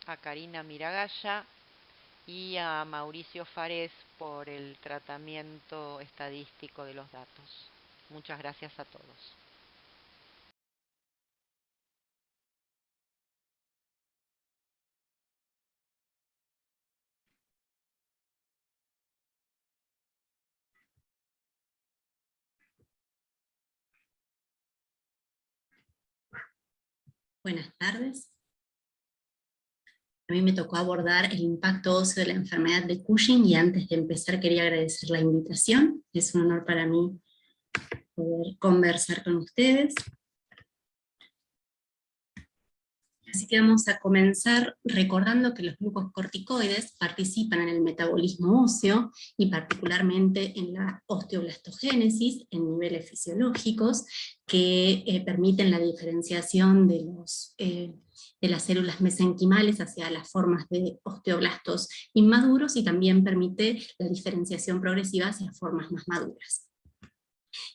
Speaker 5: a Karina Miragaya y a Mauricio Fares por el tratamiento estadístico de los datos. Muchas gracias a todos.
Speaker 6: Buenas tardes. A mí me tocó abordar el impacto óseo de la enfermedad de Cushing y antes de empezar quería agradecer la invitación. Es un honor para mí poder conversar con ustedes. Así que vamos a comenzar recordando que los glucocorticoides participan en el metabolismo óseo y particularmente en la osteoblastogénesis en niveles fisiológicos que permiten la diferenciación de las células mesenquimales hacia las formas de osteoblastos inmaduros y también permite la diferenciación progresiva hacia formas más maduras.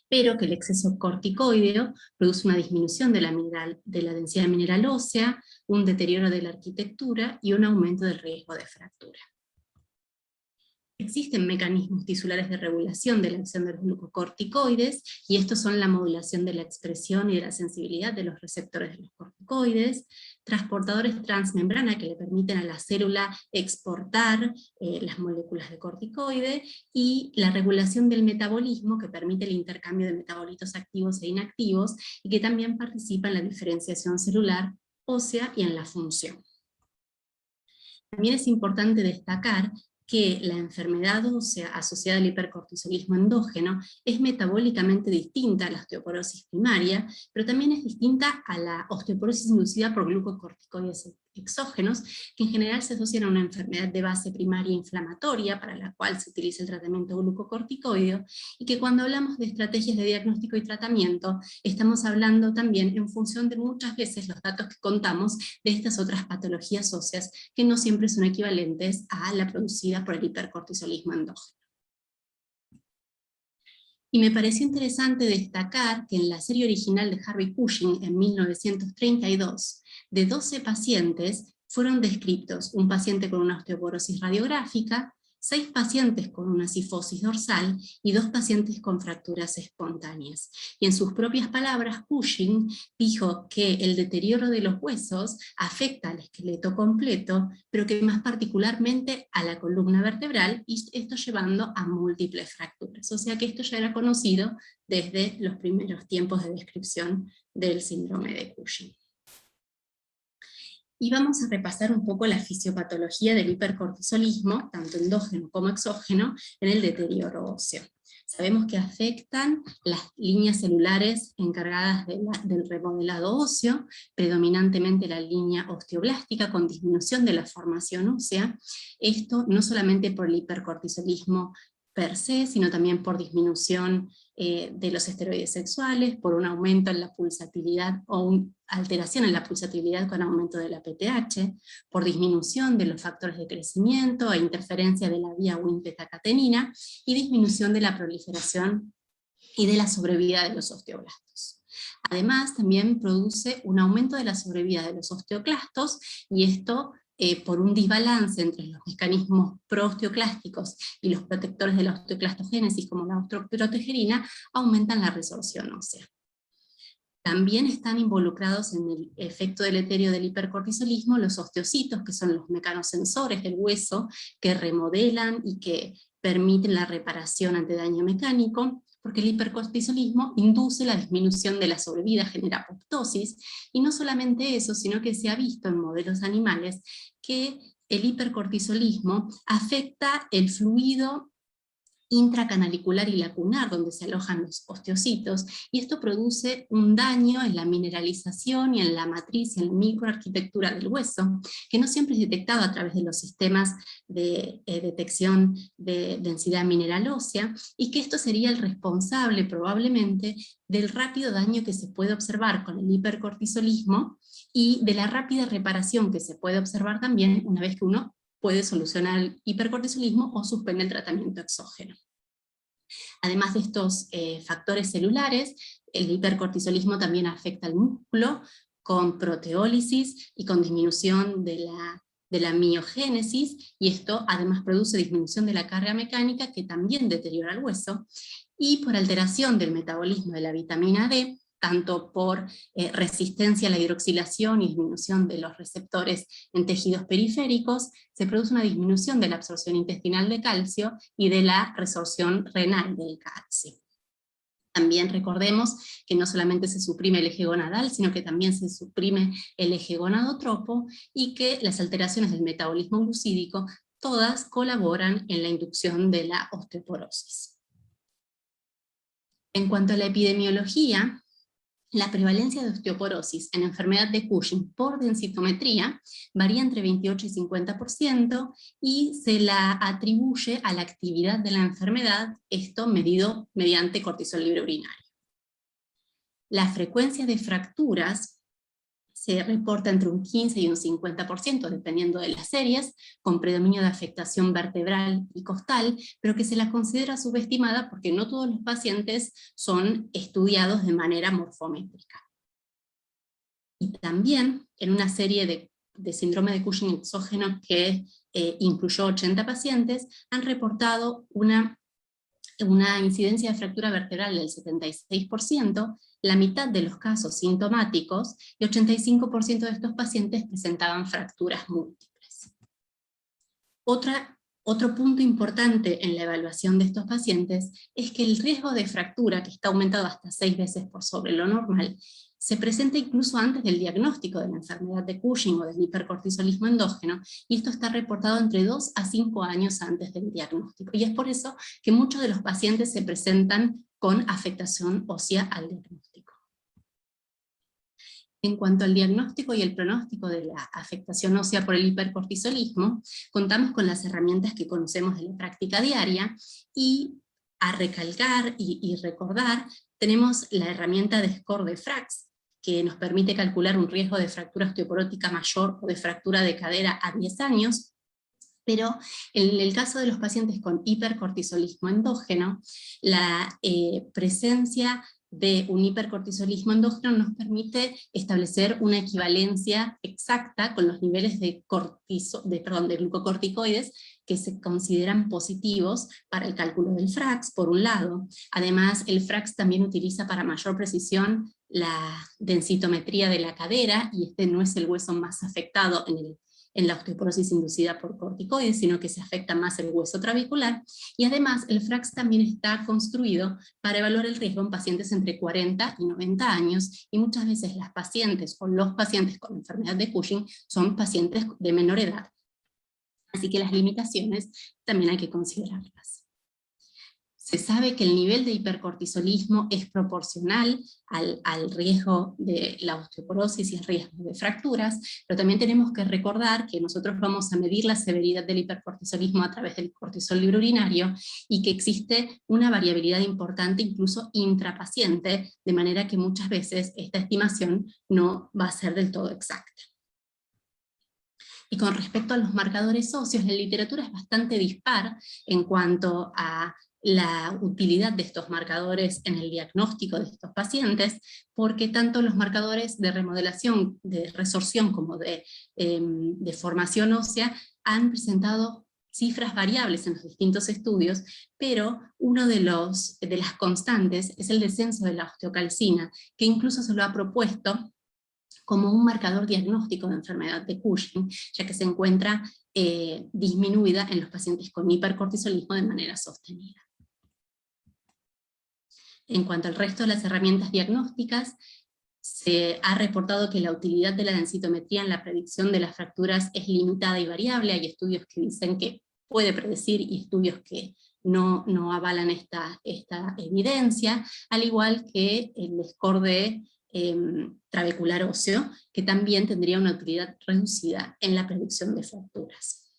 Speaker 6: Pero que el exceso corticoideo produce una disminución de la densidad mineral ósea, un deterioro de la arquitectura y un aumento del riesgo de fractura. Existen mecanismos tisulares de regulación de la acción de los glucocorticoides, y estos son la modulación de la expresión y de la sensibilidad de los receptores de los corticoides, transportadores transmembrana que le permiten a la célula exportar las moléculas de corticoide, y la regulación del metabolismo que permite el intercambio de metabolitos activos e inactivos, y que también participa en la diferenciación celular, ósea y en la función. También es importante destacar que la enfermedad ósea asociada al hipercortisolismo endógeno es metabólicamente distinta a la osteoporosis primaria, pero también es distinta a la osteoporosis inducida por glucocorticoides exógenos, que en general se asocian a una enfermedad de base primaria inflamatoria, para la cual se utiliza el tratamiento glucocorticoideo, y que cuando hablamos de estrategias de diagnóstico y tratamiento, estamos hablando también en función de muchas veces los datos que contamos de estas otras patologías óseas, que no siempre son equivalentes a la producida por el hipercortisolismo endógeno. Y me pareció interesante destacar que en la serie original de Harvey Cushing, en 1932, de 12 pacientes fueron descritos un paciente con una osteoporosis radiográfica, 6 pacientes con una cifosis dorsal y 2 pacientes con fracturas espontáneas. Y en sus propias palabras, Cushing dijo que el deterioro de los huesos afecta al esqueleto completo, pero que más particularmente a la columna vertebral, y esto llevando a múltiples fracturas. O sea que esto ya era conocido desde los primeros tiempos de descripción del síndrome de Cushing. Y vamos a repasar un poco la fisiopatología del hipercortisolismo, tanto endógeno como exógeno, en el deterioro óseo. Sabemos que afectan las líneas celulares encargadas del remodelado óseo, predominantemente la línea osteoblástica con disminución de la formación ósea. Esto no solamente por el hipercortisolismo per se, sino también por disminución de los esteroides sexuales, por un aumento en la pulsatilidad o una alteración en la pulsatilidad con aumento de la PTH, por disminución de los factores de crecimiento e interferencia de la vía Wnt-beta-catenina, y disminución de la proliferación y de la sobrevida de los osteoblastos. Además, también produce un aumento de la sobrevida de los osteoclastos, y esto por un desbalance entre los mecanismos proosteoclásticos y los protectores de la osteoclastogénesis, como la osteoprotegerina, aumentan la resorción ósea. También están involucrados en el efecto deleterio del hipercortisolismo los osteocitos, que son los mecanosensores del hueso, que remodelan y que permiten la reparación ante daño mecánico, porque el hipercortisolismo induce la disminución de la sobrevida, genera apoptosis, y no solamente eso, sino que se ha visto en modelos animales que el hipercortisolismo afecta el fluido intracanalicular y lacunar, donde se alojan los osteocitos, y esto produce un daño en la mineralización y en la matriz y en la microarquitectura del hueso, que no siempre es detectado a través de los sistemas de detección de densidad mineral ósea, y que esto sería el responsable probablemente del rápido daño que se puede observar con el hipercortisolismo, y de la rápida reparación que se puede observar también una vez que uno puede solucionar el hipercortisolismo o suspende el tratamiento exógeno. Además de estos factores celulares, el hipercortisolismo también afecta al músculo, con proteólisis y con disminución de la miogénesis, y esto además produce disminución de la carga mecánica, que también deteriora el hueso, y por alteración del metabolismo de la vitamina D, tanto por resistencia a la hidroxilación y disminución de los receptores en tejidos periféricos, se produce una disminución de la absorción intestinal de calcio y de la resorción renal del calcio. También recordemos que no solamente se suprime el eje gonadal, sino que también se suprime el eje gonadotropo, y que las alteraciones del metabolismo glucídico todas colaboran en la inducción de la osteoporosis. En cuanto a la epidemiología, la prevalencia de osteoporosis en enfermedad de Cushing por densitometría varía entre 28 y 50%, y se la atribuye a la actividad de la enfermedad, esto medido mediante cortisol libre urinario. La frecuencia de fracturas se reporta entre un 15 y un 50%, dependiendo de las series, con predominio de afectación vertebral y costal, pero que se la considera subestimada porque no todos los pacientes son estudiados de manera morfométrica. Y también en una serie de síndrome de Cushing exógeno que incluyó 80 pacientes, han reportado una incidencia de fractura vertebral del 76%, la mitad de los casos sintomáticos, y 85% de estos pacientes presentaban fracturas múltiples. Otro punto importante en la evaluación de estos pacientes es que el riesgo de fractura, que está aumentado hasta 6 veces por sobre lo normal, se presenta incluso antes del diagnóstico de la enfermedad de Cushing o del hipercortisolismo endógeno, y esto está reportado entre 2 a 5 años antes del diagnóstico. Y es por eso que muchos de los pacientes se presentan con afectación ósea al diagnóstico. En cuanto al diagnóstico y el pronóstico de la afectación ósea por el hipercortisolismo, contamos con las herramientas que conocemos de la práctica diaria, y a recalcar y recordar, tenemos la herramienta de score de Frax, que nos permite calcular un riesgo de fractura osteoporótica mayor o de fractura de cadera a 10 años, pero en el caso de los pacientes con hipercortisolismo endógeno, la presencia de un hipercortisolismo endógeno nos permite establecer una equivalencia exacta con los niveles de glucocorticoides que se consideran positivos para el cálculo del FRAX, por un lado. Además, el FRAX también utiliza para mayor precisión la densitometría de la cadera, y este no es el hueso más afectado en la osteoporosis inducida por corticoides, sino que se afecta más el hueso trabecular, y además el FRAX también está construido para evaluar el riesgo en pacientes entre 40 y 90 años, y muchas veces las pacientes o los pacientes con enfermedad de Cushing son pacientes de menor edad. Así que las limitaciones también hay que considerarlas. Se sabe que el nivel de hipercortisolismo es proporcional al riesgo de la osteoporosis y el riesgo de fracturas, pero también tenemos que recordar que nosotros vamos a medir la severidad del hipercortisolismo a través del cortisol libre urinario, y que existe una variabilidad importante incluso intrapaciente, de manera que muchas veces esta estimación no va a ser del todo exacta. Y con respecto a los marcadores óseos, la literatura es bastante dispar en cuanto a la utilidad de estos marcadores en el diagnóstico de estos pacientes, porque tanto los marcadores de remodelación, de resorción, como de formación ósea han presentado cifras variables en los distintos estudios, pero uno de las constantes es el descenso de la osteocalcina, que incluso se lo ha propuesto como un marcador diagnóstico de enfermedad de Cushing, ya que se encuentra disminuida en los pacientes con hipercortisolismo de manera sostenida. En cuanto al resto de las herramientas diagnósticas, se ha reportado que la utilidad de la densitometría en la predicción de las fracturas es limitada y variable. Hay estudios que dicen que puede predecir y estudios que no avalan esta evidencia, al igual que el score de trabecular óseo, que también tendría una utilidad reducida en la predicción de fracturas.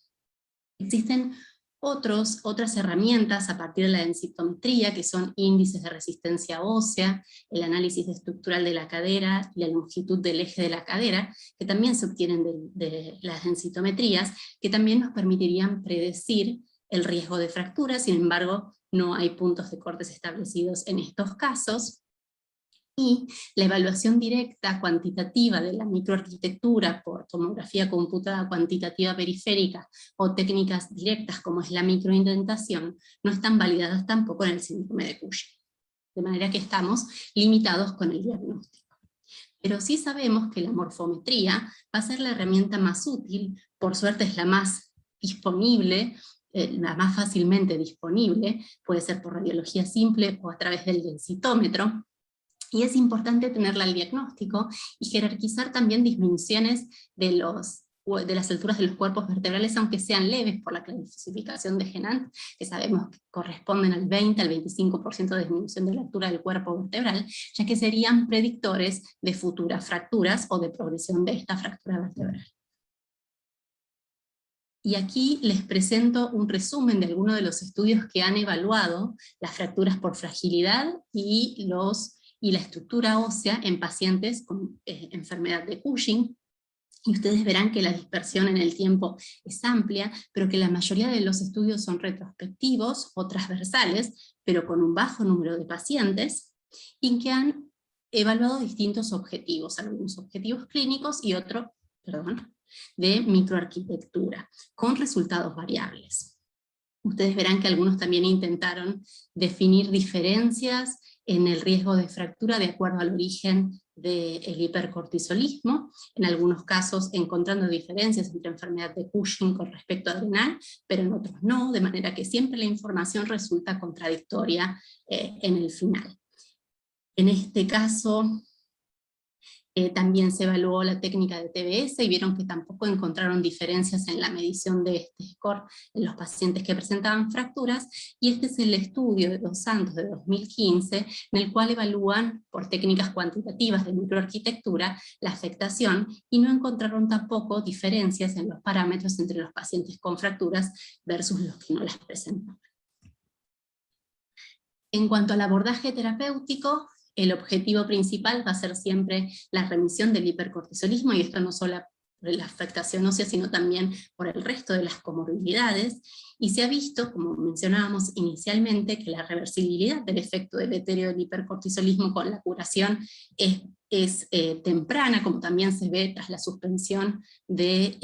Speaker 6: Existen otras herramientas a partir de la densitometría, que son índices de resistencia ósea, el análisis estructural de la cadera y la longitud del eje de la cadera, que también se obtienen de las densitometrías, que también nos permitirían predecir el riesgo de fractura. Sin embargo, no hay puntos de cortes establecidos en estos casos. Y la evaluación directa cuantitativa de la microarquitectura por tomografía computada cuantitativa periférica o técnicas directas como es la microindentación no están validadas tampoco en el síndrome de Cushing. De manera que estamos limitados con el diagnóstico. Pero sí sabemos que la morfometría va a ser la herramienta más útil, por suerte es la más disponible, la más fácilmente disponible, puede ser por radiología simple o a través del densitómetro. Y es importante tenerla al diagnóstico y jerarquizar también disminuciones de las alturas de los cuerpos vertebrales, aunque sean leves por la clasificación de Genant, que sabemos que corresponden al 20 al 25% de disminución de la altura del cuerpo vertebral, ya que serían predictores de futuras fracturas o de progresión de esta fractura vertebral. Y aquí les presento un resumen de algunos de los estudios que han evaluado las fracturas por fragilidad y la estructura ósea en pacientes con enfermedad de Cushing, y ustedes verán que la dispersión en el tiempo es amplia, pero que la mayoría de los estudios son retrospectivos o transversales, pero con un bajo número de pacientes, y que han evaluado distintos objetivos, algunos objetivos clínicos y otros, de microarquitectura, con resultados variables. Ustedes verán que algunos también intentaron definir diferencias en el riesgo de fractura de acuerdo al origen del hipercortisolismo, en algunos casos encontrando diferencias entre enfermedad de Cushing con respecto a adrenal, pero en otros no, de manera que siempre la información resulta contradictoria en el final. En este caso, también se evaluó la técnica de TBS y vieron que tampoco encontraron diferencias en la medición de este score en los pacientes que presentaban fracturas, y este es el estudio de Dos Santos de 2015, en el cual evalúan por técnicas cuantitativas de microarquitectura la afectación, y no encontraron tampoco diferencias en los parámetros entre los pacientes con fracturas versus los que no las presentaban. En cuanto al abordaje terapéutico, el objetivo principal va a ser siempre la remisión del hipercortisolismo, y esto no la afectación ósea, sino también por el resto de las comorbilidades, y se ha visto, como mencionábamos inicialmente, que la reversibilidad del efecto deleterio del hipercortisolismo con la curación es temprana, como también se ve tras la suspensión de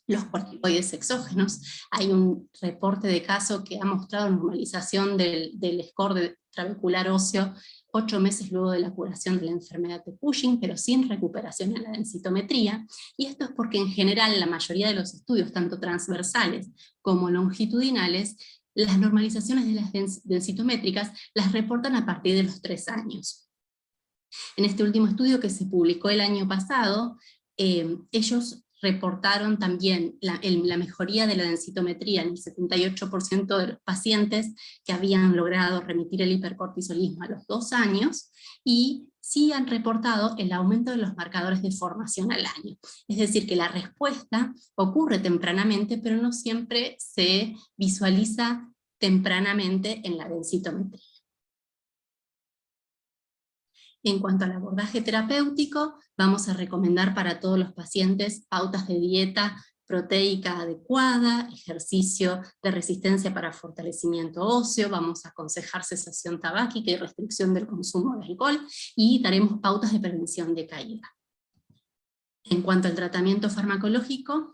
Speaker 6: los corticoides exógenos. Hay un reporte de caso que ha mostrado normalización del score trabecular óseo 8 meses luego de la curación de la enfermedad de Cushing, pero sin recuperación en la densitometría, y esto es porque en general la mayoría de los estudios, tanto transversales como longitudinales, las normalizaciones de las densitométricas las reportan a partir de los 3 años. En este último estudio que se publicó el año pasado, ellos reportaron también la mejoría de la densitometría en el 78% de los pacientes que habían logrado remitir el hipercortisolismo a los 2 años, y sí han reportado el aumento de los marcadores de formación al año. Es decir, que la respuesta ocurre tempranamente, pero no siempre se visualiza tempranamente en la densitometría. En cuanto al abordaje terapéutico, vamos a recomendar para todos los pacientes pautas de dieta proteica adecuada, ejercicio de resistencia para fortalecimiento óseo, vamos a aconsejar cesación tabáquica y restricción del consumo de alcohol, y daremos pautas de prevención de caída. En cuanto al tratamiento farmacológico,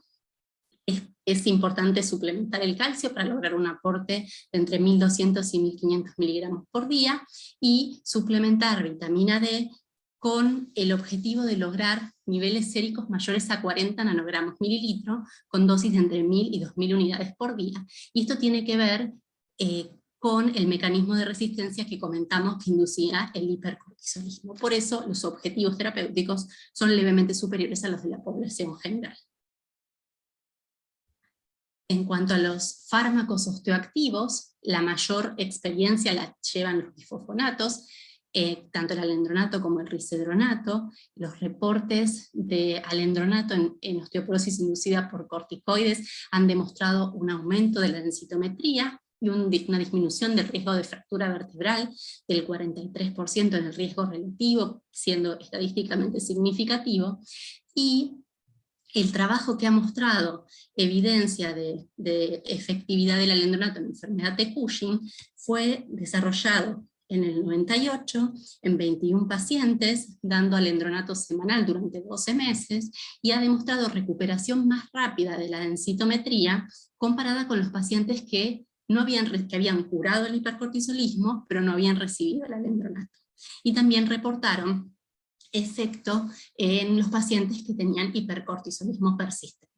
Speaker 6: es importante suplementar el calcio para lograr un aporte de entre 1200 y 1500 miligramos por día, y suplementar vitamina D con el objetivo de lograr niveles séricos mayores a 40 nanogramos mililitro, con dosis de entre 1000 y 2000 unidades por día. Y esto tiene que ver con el mecanismo de resistencia que comentamos que inducía el hipercortisolismo. Por eso los objetivos terapéuticos son levemente superiores a los de la población general. En cuanto a los fármacos osteoactivos, la mayor experiencia la llevan los bifosfonatos, tanto el alendronato como el risedronato. Los reportes de alendronato en osteoporosis inducida por corticoides han demostrado un aumento de la densitometría y una disminución del riesgo de fractura vertebral del 43% en el riesgo relativo, siendo estadísticamente significativo, y el trabajo que ha mostrado evidencia de efectividad del alendronato en la enfermedad de Cushing fue desarrollado en el 98 en 21 pacientes, dando alendronato semanal durante 12 meses, y ha demostrado recuperación más rápida de la densitometría comparada con los pacientes que habían curado el hipercortisolismo, pero no habían recibido el alendronato. Y también reportaron efecto en los pacientes que tenían hipercortisolismo persistente.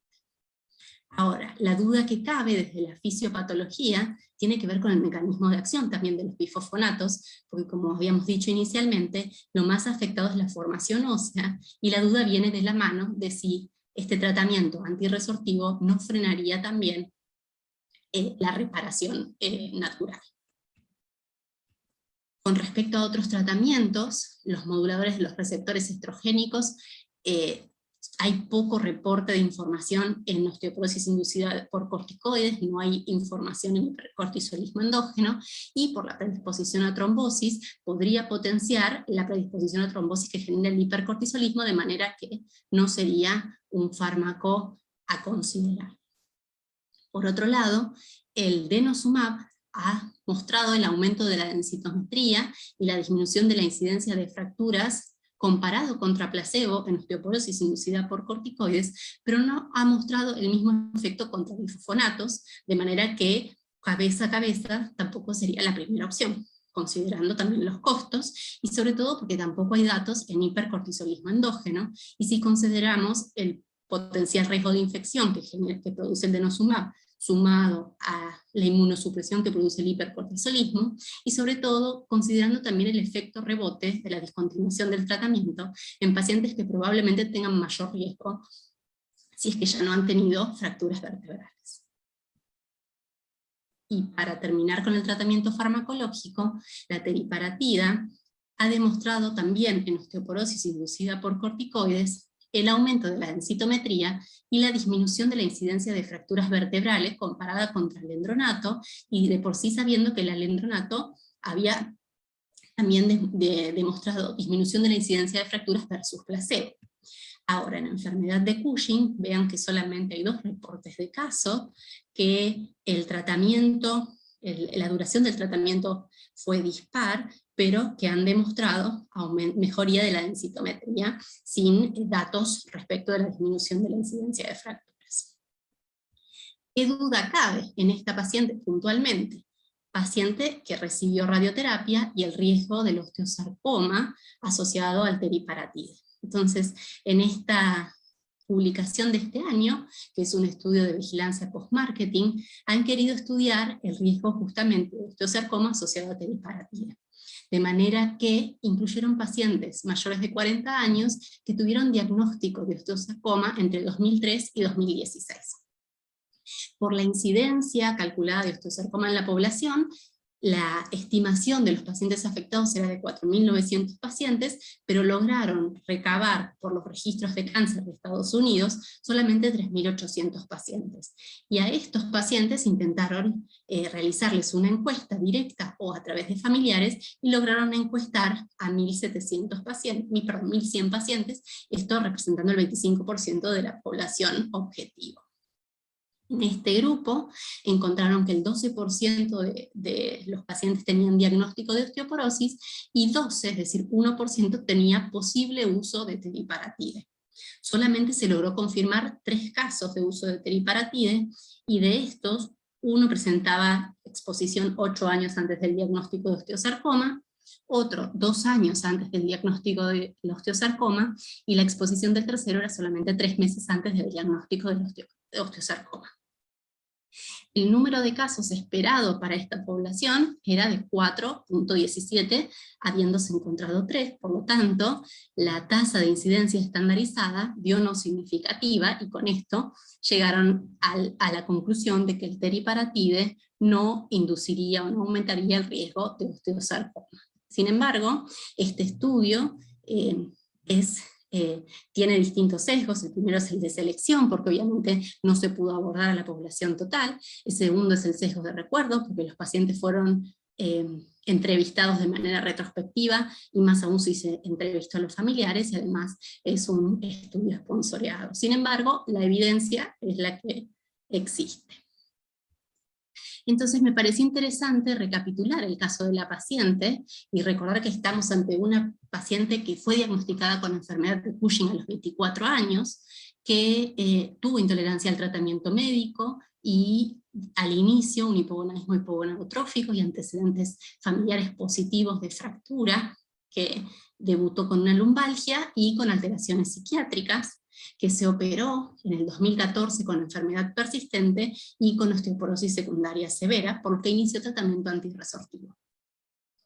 Speaker 6: Ahora, la duda que cabe desde la fisiopatología tiene que ver con el mecanismo de acción también de los bifosfonatos, porque como habíamos dicho inicialmente, lo más afectado es la formación ósea, y la duda viene de la mano de si este tratamiento antirresortivo no frenaría también la reparación natural. Con respecto a otros tratamientos, los moduladores de los receptores estrogénicos, hay poco reporte de información en osteoporosis inducida por corticoides, no hay información en hipercortisolismo endógeno, y por la predisposición a trombosis podría potenciar la predisposición a trombosis que genera el hipercortisolismo, de manera que no sería un fármaco a considerar. Por otro lado, el denosumab ha mostrado el aumento de la densitometría y la disminución de la incidencia de fracturas comparado contra placebo en osteoporosis inducida por corticoides, pero no ha mostrado el mismo efecto contra bifosfonatos, de manera que cabeza a cabeza tampoco sería la primera opción, considerando también los costos, y sobre todo porque tampoco hay datos en hipercortisolismo endógeno, y si consideramos el potencial riesgo de infección que produce el denosumab, sumado a la inmunosupresión que produce el hipercortisolismo, y sobre todo considerando también el efecto rebote de la discontinuación del tratamiento en pacientes que probablemente tengan mayor riesgo si es que ya no han tenido fracturas vertebrales. Y para terminar con el tratamiento farmacológico, la teriparatida ha demostrado también en osteoporosis inducida por corticoides el aumento de la densitometría y la disminución de la incidencia de fracturas vertebrales comparada contra el alendronato, y de por sí sabiendo que el alendronato había también demostrado disminución de la incidencia de fracturas versus placebo. Ahora, en enfermedad de Cushing, vean que solamente hay 2 reportes de caso, que el tratamiento, la duración del tratamiento fue dispar, pero que han demostrado mejoría de la densitometría sin datos respecto de la disminución de la incidencia de fracturas. ¿Qué duda cabe en esta paciente puntualmente? Paciente que recibió radioterapia y el riesgo del osteosarcoma asociado al teriparatide. Entonces, en esta publicación de este año, que es un estudio de vigilancia post-marketing, han querido estudiar el riesgo justamente de osteosarcoma asociado a teriparatide. De manera que incluyeron pacientes mayores de 40 años que tuvieron diagnóstico de osteosarcoma entre 2003 y 2016. Por la incidencia calculada de osteosarcoma en la población, la estimación de los pacientes afectados era de 4.900 pacientes, pero lograron recabar por los registros de cáncer de Estados Unidos solamente 3.800 pacientes. Y a estos pacientes intentaron realizarles una encuesta directa o a través de familiares, y lograron encuestar a 1.100 pacientes, esto representando el 25% de la población objetivo. En este grupo encontraron que el 12% de los pacientes tenían diagnóstico de osteoporosis y 12, es decir, 1% tenía posible uso de teriparatide. Solamente se logró confirmar 3 casos de uso de teriparatide, y de estos, uno presentaba exposición 8 años antes del diagnóstico de osteosarcoma, otro 2 años antes del diagnóstico de osteosarcoma, y la exposición del tercero era solamente 3 meses antes del diagnóstico de osteosarcoma. El número de casos esperado para esta población era de 4.17, habiéndose encontrado 3, por lo tanto, la tasa de incidencia estandarizada dio no significativa, y con esto llegaron a la conclusión de que el teriparatide no induciría o no aumentaría el riesgo de osteosarcoma. Sin embargo, este estudio tiene distintos sesgos. El primero es el de selección, porque obviamente no se pudo abordar a la población total. El segundo es el sesgo de recuerdo, porque los pacientes fueron entrevistados de manera retrospectiva, y más aún si se entrevistó a los familiares, y además es un estudio sponsoreado. Sin embargo, la evidencia es la que existe. Entonces me pareció interesante recapitular el caso de la paciente, y recordar que estamos ante una paciente que fue diagnosticada con enfermedad de Cushing a los 24 años, que tuvo intolerancia al tratamiento médico, y al inicio un hipogonadismo hipogonadotrófico y antecedentes familiares positivos de fractura, que debutó con una lumbalgia y con alteraciones psiquiátricas, que se operó en el 2014 con enfermedad persistente y con osteoporosis secundaria severa, por lo que inició tratamiento antirresortivo.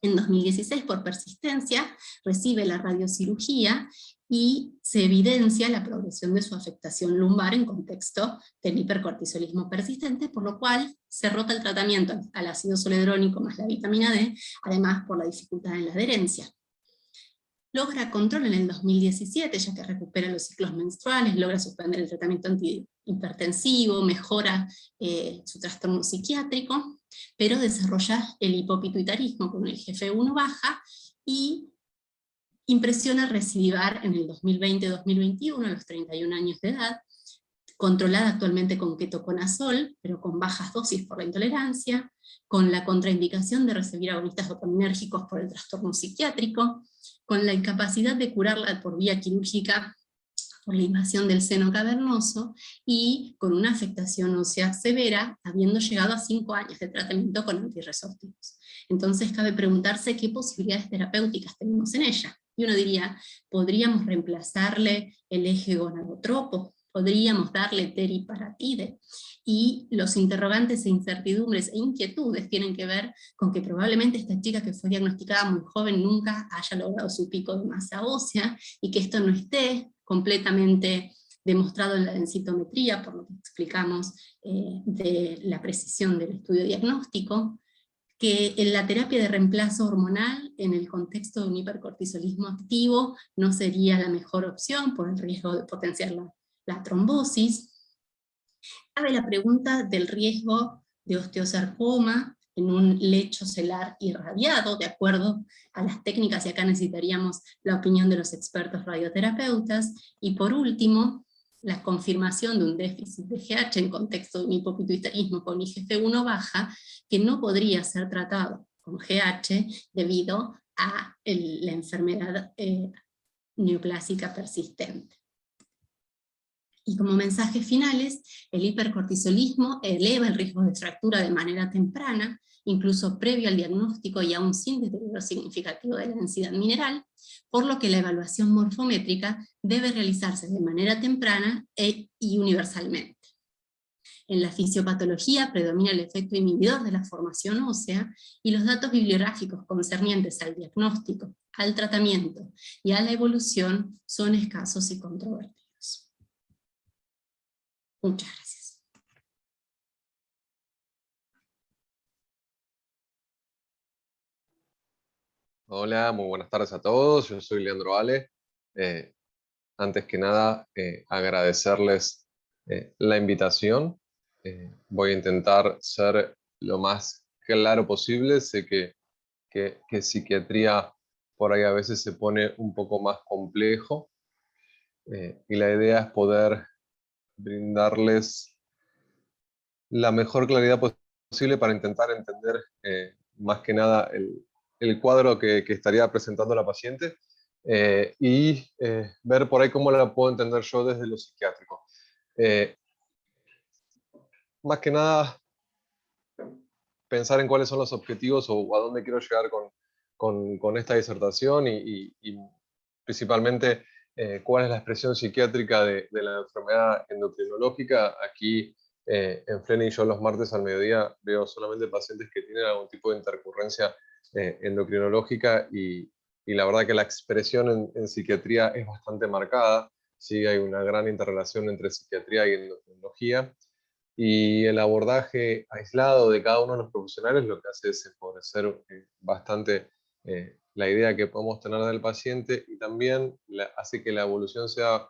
Speaker 6: En 2016, por persistencia, recibe la radiocirugía y se evidencia la progresión de su afectación lumbar en contexto del hipercortisolismo persistente, por lo cual se rota el tratamiento al ácido zoledrónico más la vitamina D, además por la dificultad en la adherencia. Logra control en el 2017, ya que recupera los ciclos menstruales, logra suspender el tratamiento antihipertensivo, mejora su trastorno psiquiátrico, pero desarrolla el hipopituitarismo con el GF1 baja, y impresiona recidivar en el 2020-2021, a los 31 años de edad, controlada actualmente con ketoconazol, pero con bajas dosis por la intolerancia, con la contraindicación de recibir agonistas dopaminérgicos por el trastorno psiquiátrico, con la incapacidad de curarla por vía quirúrgica por la invasión del seno cavernoso, y con una afectación ósea severa, habiendo llegado a 5 años de tratamiento con antirresortivos. Entonces cabe preguntarse qué posibilidades terapéuticas tenemos en ella. Y uno diría, ¿podríamos reemplazarle el eje gonadotropo? ¿Podríamos darle teriparatide? Y los interrogantes e incertidumbres e inquietudes tienen que ver con que probablemente esta chica, que fue diagnosticada muy joven, nunca haya logrado su pico de masa ósea, y que esto no esté completamente demostrado en la densitometría, por lo que explicamos de la precisión del estudio diagnóstico, que en la terapia de reemplazo hormonal en el contexto de un hipercortisolismo activo no sería la mejor opción por el riesgo de potenciar la trombosis. Cabe la pregunta del riesgo de osteosarcoma en un lecho celar irradiado, de acuerdo a las técnicas, y acá necesitaríamos la opinión de los expertos radioterapeutas. Y por último, la confirmación de un déficit de GH en contexto de un hipopituitarismo con IGF-1 baja, que no podría ser tratado con GH debido a la enfermedad neoplásica persistente. Y como mensajes finales, el hipercortisolismo eleva el riesgo de fractura de manera temprana, incluso previo al diagnóstico y aún sin deterioro significativo de la densidad mineral, por lo que la evaluación morfométrica debe realizarse de manera temprana y universalmente. En la fisiopatología predomina el efecto inhibidor de la formación ósea, y los datos bibliográficos concernientes al diagnóstico, al tratamiento y a la evolución son escasos y controvertidos. Muchas gracias.
Speaker 7: Hola, muy buenas tardes a todos. Yo soy Leandro Ale. Antes que nada, agradecerles la invitación. Voy a intentar ser lo más claro posible. Sé que psiquiatría por ahí a veces se pone un poco más complejo, y la idea es poder brindarles la mejor claridad posible para intentar entender más que nada el cuadro que estaría presentando la paciente, y ver por ahí cómo la puedo entender yo desde lo psiquiátrico. Más que nada, pensar en cuáles son los objetivos o a dónde quiero llegar con esta disertación, y principalmente cuál es la expresión psiquiátrica de la enfermedad endocrinológica. Aquí en Fleni y yo los martes al mediodía veo solamente pacientes que tienen algún tipo de intercurrencia endocrinológica, y la verdad que la expresión en psiquiatría es bastante marcada. Sí, hay una gran interrelación entre psiquiatría y endocrinología, y el abordaje aislado de cada uno de los profesionales lo que hace es favorecer bastante la idea que podemos tener del paciente, y también hace que la evolución sea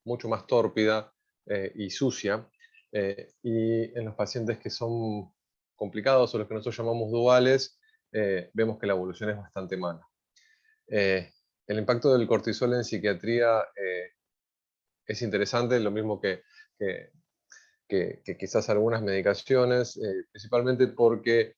Speaker 7: mucho más tórpida y sucia. Y en los pacientes que son complicados, o los que nosotros llamamos duales, vemos que la evolución es bastante mala. El impacto del cortisol en psiquiatría es interesante, lo mismo que quizás algunas medicaciones, principalmente porque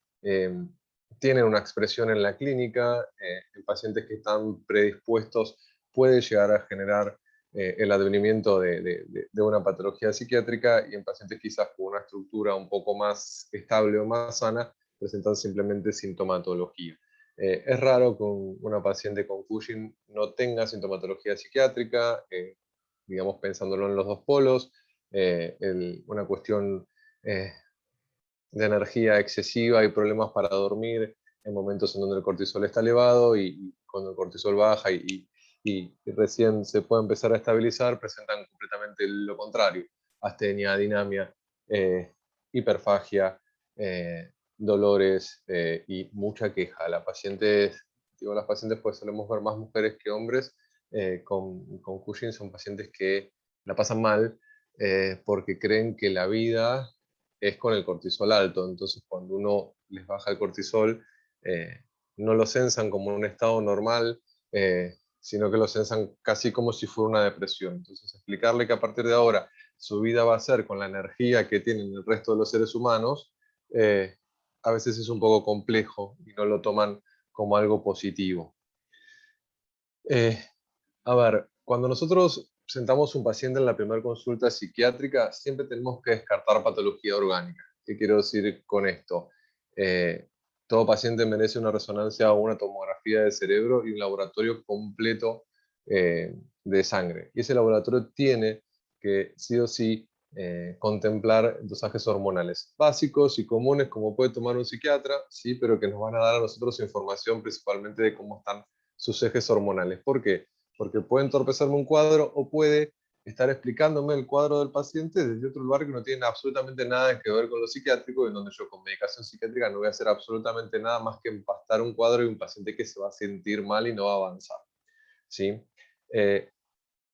Speaker 7: tienen una expresión en la clínica. En pacientes que están predispuestos puede llegar a generar el advenimiento de una patología psiquiátrica, y en pacientes quizás con una estructura un poco más estable o más sana presentan simplemente sintomatología. Es raro que una paciente con Cushing no tenga sintomatología psiquiátrica, digamos pensándolo en los dos polos. Una cuestión de energía excesiva y problemas para dormir en momentos en donde el cortisol está elevado, y cuando el cortisol baja y recién se puede empezar a estabilizar, presentan completamente lo contrario: astenia, dinamia, hiperfagia, dolores y mucha queja. Las pacientes pues solemos ver más mujeres que hombres con Cushing. Son pacientes que la pasan mal porque creen que la vida es con el cortisol alto. Entonces, cuando uno les baja el cortisol, no lo censan como un estado normal, sino que lo censan casi como si fuera una depresión. Entonces, explicarle que a partir de ahora su vida va a ser con la energía que tienen el resto de los seres humanos, a veces es un poco complejo y no lo toman como algo positivo. A ver, cuando nosotros sentamos un paciente en la primera consulta psiquiátrica, siempre tenemos que descartar patología orgánica. ¿Qué quiero decir con esto? Todo paciente merece una resonancia o una tomografía de cerebro y un laboratorio completo de sangre. Y ese laboratorio tiene que, sí o sí, contemplar dosajes hormonales básicos y comunes, como puede tomar un psiquiatra, sí, pero que nos van a dar a nosotros información principalmente de cómo están sus ejes hormonales. ¿Por qué? Porque puede entorpecerme un cuadro, o puede estar explicándome el cuadro del paciente desde otro lugar que no tiene absolutamente nada que ver con lo psiquiátrico, en donde yo con medicación psiquiátrica no voy a hacer absolutamente nada más que empastar un cuadro y un paciente que se va a sentir mal y no va a avanzar, ¿sí?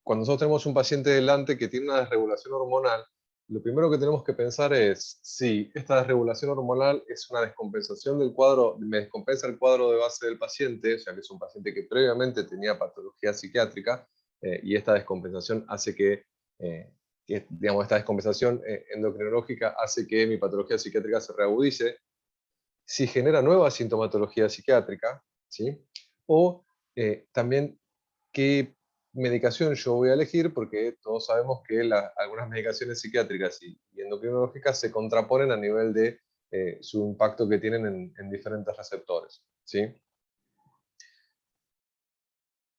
Speaker 7: Cuando nosotros tenemos un paciente delante que tiene una desregulación hormonal, lo primero que tenemos que pensar es si esta desregulación hormonal es una descompensación del cuadro, me descompensa el cuadro de base del paciente, o sea que es un paciente que previamente tenía patología psiquiátrica, y esta descompensación hace digamos, esta descompensación endocrinológica hace que mi patología psiquiátrica se reagudice, si genera nueva sintomatología psiquiátrica, ¿sí? O también qué medicación yo voy a elegir, porque todos sabemos que algunas medicaciones psiquiátricas y endocrinológicas se contraponen a nivel de su impacto que tienen en diferentes receptores, ¿sí?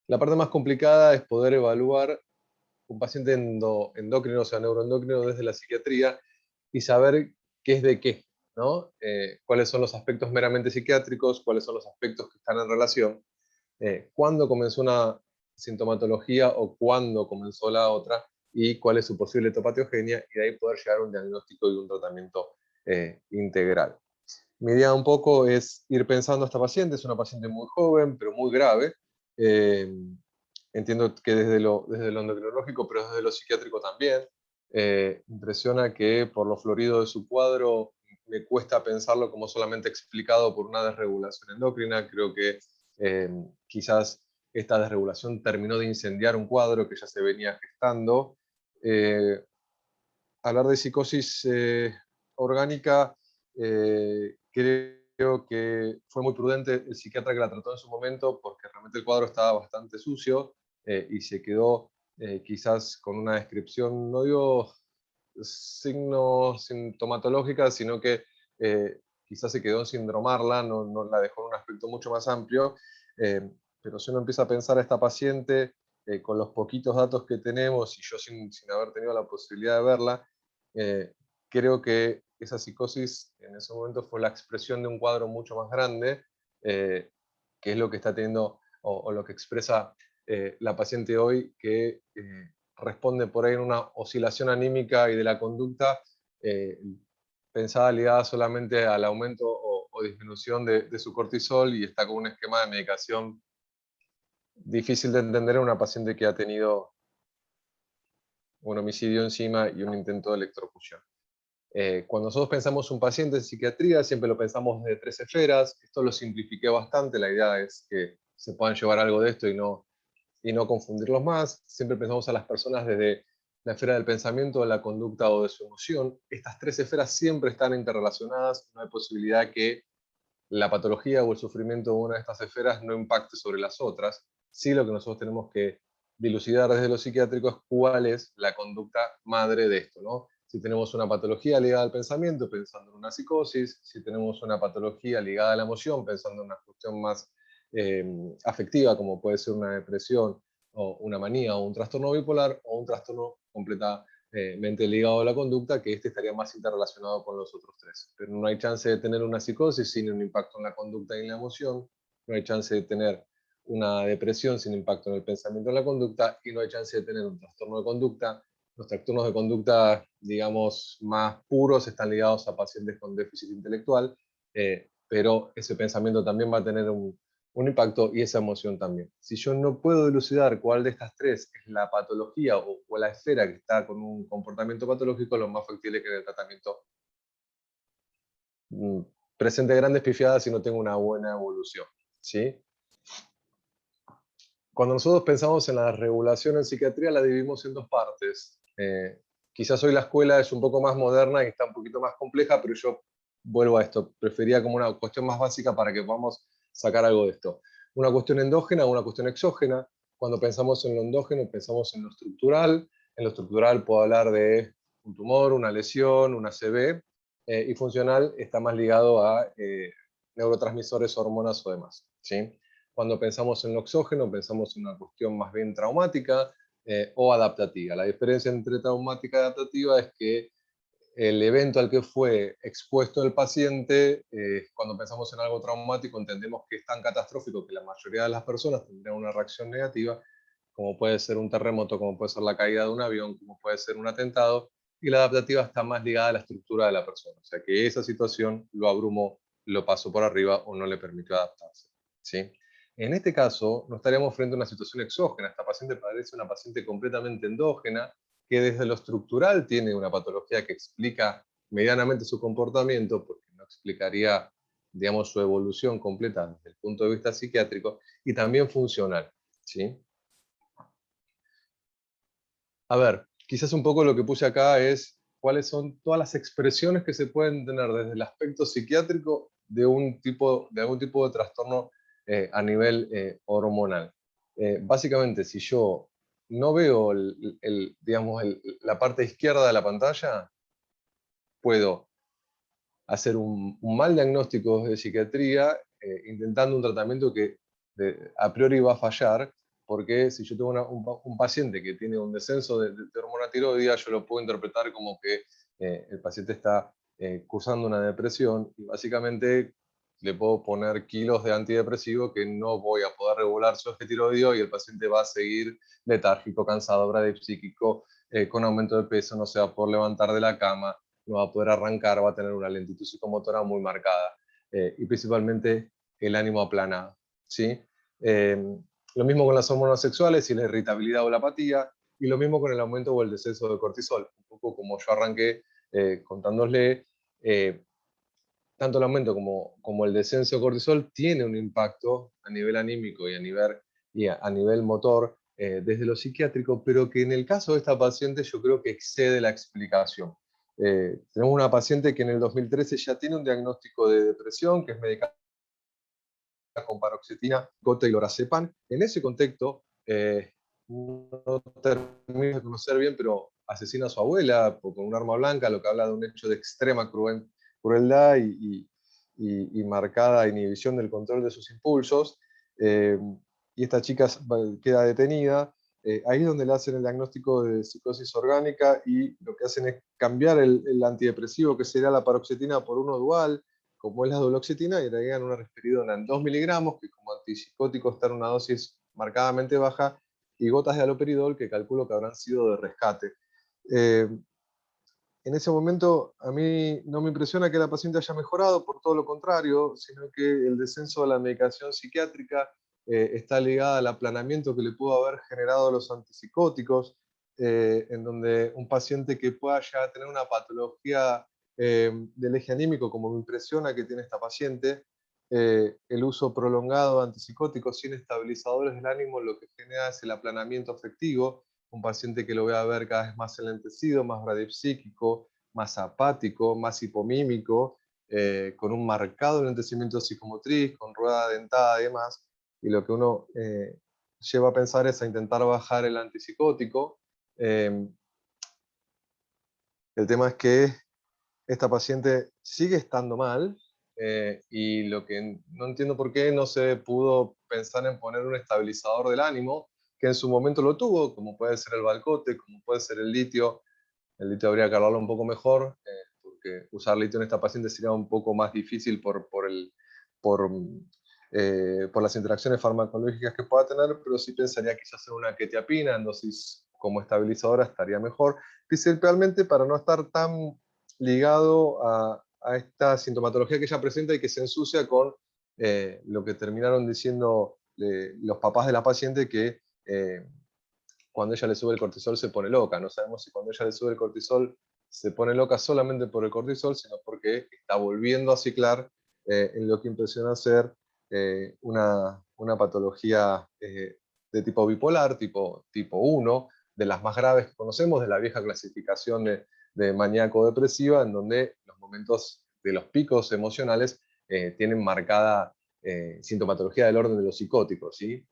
Speaker 7: La parte más complicada es poder evaluar un paciente endocrino, o sea, neuroendocrino desde la psiquiatría, y saber qué es de qué, ¿no? Cuáles son los aspectos meramente psiquiátricos, cuáles son los aspectos que están en relación, cuándo comenzó una sintomatología o cuándo comenzó la otra, y cuál es su posible etiopatogenia, y de ahí poder llegar a un diagnóstico y un tratamiento integral. Mi idea un poco es ir pensando a esta paciente, es una paciente muy joven, pero muy grave. Entiendo que desde lo endocrinológico, pero desde lo psiquiátrico también. Impresiona que por lo florido de su cuadro me cuesta pensarlo como solamente explicado por una desregulación endocrina. Creo que quizás esta desregulación terminó de incendiar un cuadro que ya se venía gestando. Hablar de psicosis orgánica, creo que fue muy prudente el psiquiatra que la trató en su momento, porque realmente el cuadro estaba bastante sucio, y se quedó quizás con una descripción, no digo sintomatológica, sino que quizás se quedó en sindromarla, no la dejó en un aspecto mucho más amplio. Pero si uno empieza a pensar a esta paciente con los poquitos datos que tenemos, y yo sin haber tenido la posibilidad de verla, creo que esa psicosis en ese momento fue la expresión de un cuadro mucho más grande, que es lo que está teniendo, o lo que expresa la paciente hoy, que responde por ahí en una oscilación anímica y de la conducta pensada ligada solamente al aumento o disminución de su cortisol, y está con un esquema de medicación difícil de entender en una paciente que ha tenido un homicidio encima y un intento de electrocución. Cuando nosotros pensamos un paciente en psiquiatría, siempre lo pensamos de 3 esferas. Esto lo simplifiqué bastante, la idea es que se puedan llevar algo de esto y no confundirlos más. Siempre pensamos a las personas desde la esfera del pensamiento, de la conducta o de su emoción. Estas 3 esferas siempre están interrelacionadas, no hay posibilidad que la patología o el sufrimiento de una de estas esferas no impacte sobre las otras. Sí, lo que nosotros tenemos que dilucidar desde lo psiquiátrico es cuál es la conducta madre de esto, ¿no? Si tenemos una patología ligada al pensamiento, pensando en una psicosis; si tenemos una patología ligada a la emoción, pensando en una cuestión más afectiva, como puede ser una depresión, o una manía, o un trastorno bipolar, o un trastorno completamente ligado a la conducta, que este estaría más interrelacionado con los otros 3. Pero no hay chance de tener una psicosis sin un impacto en la conducta y en la emoción, no hay chance de tener una depresión sin impacto en el pensamiento y en la conducta, y no hay chance de tener un trastorno de conducta. Los trastornos de conducta, digamos, más puros están ligados a pacientes con déficit intelectual, pero ese pensamiento también va a tener un impacto, y esa emoción también. Si yo no puedo dilucidar cuál de estas 3 es la patología o la esfera que está con un comportamiento patológico, lo más factible es que en el tratamiento presente grandes pifiadas y no tenga una buena evolución, ¿sí? Cuando nosotros pensamos en la regulación en psiquiatría, la dividimos en 2 partes. Quizás hoy la escuela es un poco más moderna y está un poquito más compleja, pero yo vuelvo a esto. Prefería como una cuestión más básica para que podamos sacar algo de esto. Una cuestión endógena o una cuestión exógena. Cuando pensamos en lo endógeno, pensamos en lo estructural. En lo estructural puedo hablar de un tumor, una lesión, una ACV. Y funcional está más ligado a neurotransmisores, hormonas o demás, ¿sí? Cuando pensamos en lo exógeno, pensamos en una cuestión más bien traumática o adaptativa. La diferencia entre traumática y adaptativa es que el evento al que fue expuesto el paciente, cuando pensamos en algo traumático, entendemos que es tan catastrófico que la mayoría de las personas tendrían una reacción negativa, como puede ser un terremoto, como puede ser la caída de un avión, como puede ser un atentado, y la adaptativa está más ligada a la estructura de la persona. O sea que esa situación lo abrumó, lo pasó por arriba o no le permitió adaptarse, ¿sí? En este caso, no estaríamos frente a una situación exógena. Esta paciente parece una paciente completamente endógena, que desde lo estructural tiene una patología que explica medianamente su comportamiento, porque no explicaría, digamos, su evolución completa desde el punto de vista psiquiátrico, y también funcional, ¿sí? A ver, quizás un poco lo que puse acá es cuáles son todas las expresiones que se pueden tener desde el aspecto psiquiátrico de algún tipo de trastorno a nivel hormonal. Básicamente, si yo no veo digamos, la parte izquierda de la pantalla, puedo hacer un mal diagnóstico de psiquiatría intentando un tratamiento que a priori va a fallar, porque si yo tengo un paciente que tiene un descenso de hormona tiroidea, yo lo puedo interpretar como que el paciente está cursando una depresión, y básicamente le puedo poner kilos de antidepresivo que no voy a poder regular su eje tiroideo, y el paciente va a seguir letárgico, cansado, bradipsíquico, con aumento de peso, no se va a poder levantar de la cama, no va a poder arrancar, va a tener una lentitud psicomotora muy marcada, y principalmente el ánimo aplanado, ¿sí? Lo mismo con las hormonas sexuales y la irritabilidad o la apatía, y lo mismo con el aumento o el descenso de cortisol. Un poco como yo arranqué contándole, tanto el aumento como el descenso de cortisol tiene un impacto a nivel anímico y a nivel motor desde lo psiquiátrico, pero que en el caso de esta paciente yo creo que excede la explicación. Tenemos una paciente que en el 2013 ya tiene un diagnóstico de depresión, que es medicada con paroxetina, gota y lorazepam. En ese contexto, no termino de conocer bien, pero asesina a su abuela con un arma blanca, lo que habla de un hecho de extrema crueldad y marcada inhibición del control de sus impulsos. Y esta chica queda detenida. Ahí es donde le hacen el diagnóstico de psicosis orgánica, y lo que hacen es cambiar el antidepresivo, que sería la paroxetina, por uno dual, como es la duloxetina, y agregan una risperidona en 2 miligramos, que como antipsicótico está en una dosis marcadamente baja, y gotas de haloperidol, que calculo que habrán sido de rescate. En ese momento a mí no me impresiona que la paciente haya mejorado, por todo lo contrario, sino que el descenso de la medicación psiquiátrica está ligada al aplanamiento que le pudo haber generado los antipsicóticos, en donde un paciente que pueda ya tener una patología del eje anímico, como me impresiona que tiene esta paciente, el uso prolongado de antipsicóticos sin estabilizadores del ánimo lo que genera es el aplanamiento afectivo, un paciente que lo voy a ver cada vez más enlentecido, más bradipsíquico, más apático, más hipomímico, con un marcado enlentecimiento psicomotriz, con rueda dentada y demás, y lo que uno lleva a pensar es a intentar bajar el antipsicótico. El tema es que esta paciente sigue estando mal, y lo que no entiendo por qué no se pudo pensar en poner un estabilizador del ánimo, que en su momento lo tuvo, como puede ser el Valcote, como puede ser el litio. El litio habría que hablarlo un poco mejor, porque usar litio en esta paciente sería un poco más difícil por las interacciones farmacológicas que pueda tener, pero sí pensaría quizás en una quetiapina en dosis como estabilizadora estaría mejor, principalmente para no estar tan ligado a esta sintomatología que ella presenta y que se ensucia con lo que terminaron diciendo los papás de la paciente, que cuando ella le sube el cortisol se pone loca. No sabemos si cuando ella le sube el cortisol se pone loca solamente por el cortisol, sino porque está volviendo a ciclar en lo que impresiona ser una patología de tipo bipolar, tipo 1, de las más graves que conocemos, de la vieja clasificación de maníaco-depresiva, en donde los momentos de los picos emocionales tienen marcada sintomatología del orden de los psicóticos, ¿sí?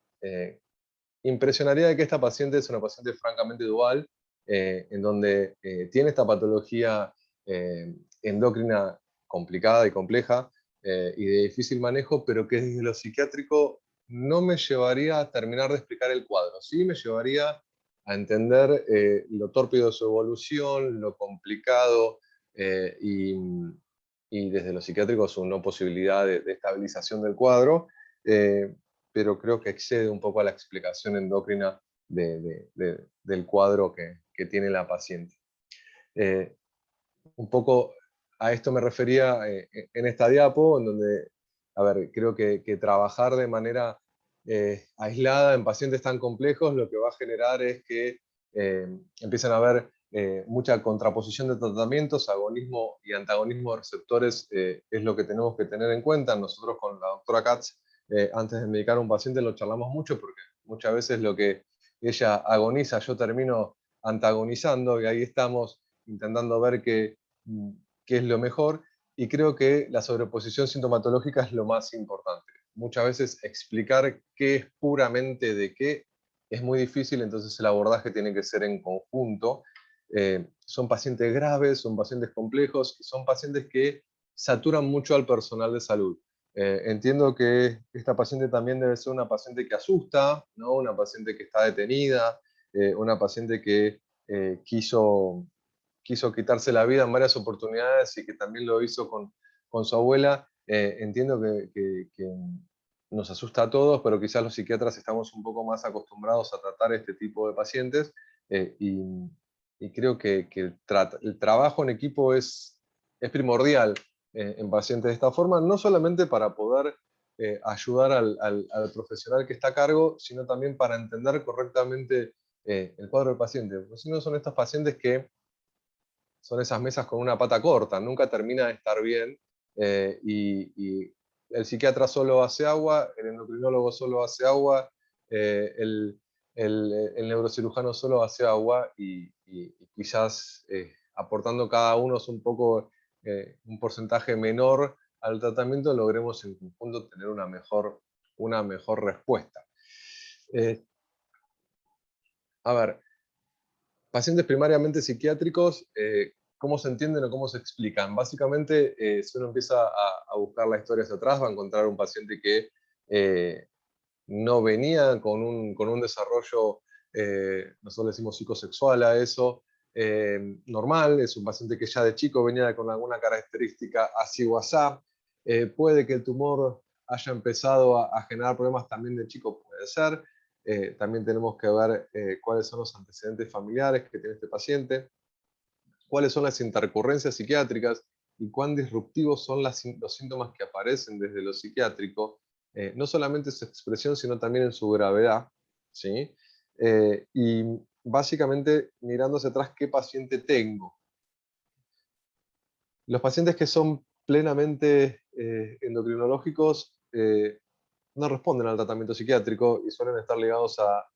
Speaker 7: Impresionaría de que esta paciente es una paciente francamente dual, en donde tiene esta patología endocrina complicada y compleja, y de difícil manejo, pero que desde lo psiquiátrico no me llevaría a terminar de explicar el cuadro. Sí me llevaría a entender lo tórpido de su evolución, lo complicado, y desde lo psiquiátrico su no posibilidad de estabilización del cuadro, pero creo que excede un poco a la explicación endocrina del cuadro que tiene la paciente. Un poco a esto me refería en esta diapo, en donde, a ver, creo que trabajar de manera aislada en pacientes tan complejos lo que va a generar es que empiezan a haber mucha contraposición de tratamientos, agonismo y antagonismo de receptores, es lo que tenemos que tener en cuenta. Nosotros con la doctora Katz, antes de medicar a un paciente, lo charlamos mucho, porque muchas veces lo que ella agoniza, yo termino antagonizando, y ahí estamos intentando ver qué es lo mejor, y creo que la sobreposición sintomatológica es lo más importante. Muchas veces explicar qué es puramente de qué es muy difícil, entonces el abordaje tiene que ser en conjunto. Son pacientes graves, son pacientes complejos, y son pacientes que saturan mucho al personal de salud. Entiendo que esta paciente también debe ser una paciente que asusta, ¿no? Una paciente que está detenida, una paciente que quiso quitarse la vida en varias oportunidades y que también lo hizo con su abuela. Entiendo que nos asusta a todos, pero quizás los psiquiatras estamos un poco más acostumbrados a tratar este tipo de pacientes, y creo que el trabajo en equipo es primordial en pacientes de esta forma, no solamente para poder ayudar al profesional que está a cargo, sino también para entender correctamente el cuadro del paciente. Porque si no, son estos pacientes que son esas mesas con una pata corta, nunca termina de estar bien, y el psiquiatra solo hace agua, el endocrinólogo solo hace agua, el neurocirujano solo hace agua, y quizás aportando cada uno un poco, un porcentaje menor al tratamiento, logremos en conjunto tener una mejor respuesta. A ver, pacientes primariamente psiquiátricos, ¿cómo se entienden o cómo se explican? Básicamente, si uno empieza a buscar la historia hacia atrás, va a encontrar un paciente que no venía con un desarrollo, nosotros le decimos psicosexual a eso, normal. Es un paciente que ya de chico venía con alguna característica así o asá. Puede que el tumor haya empezado a generar problemas también de chico, puede ser. También tenemos que ver cuáles son los antecedentes familiares que tiene este paciente, cuáles son las intercurrencias psiquiátricas y cuán disruptivos son los síntomas que aparecen desde lo psiquiátrico, no solamente en su expresión, sino también en su gravedad, ¿sí? Y básicamente mirando hacia atrás, ¿qué paciente tengo? Los pacientes que son plenamente endocrinológicos no responden al tratamiento psiquiátrico y suelen estar ligados a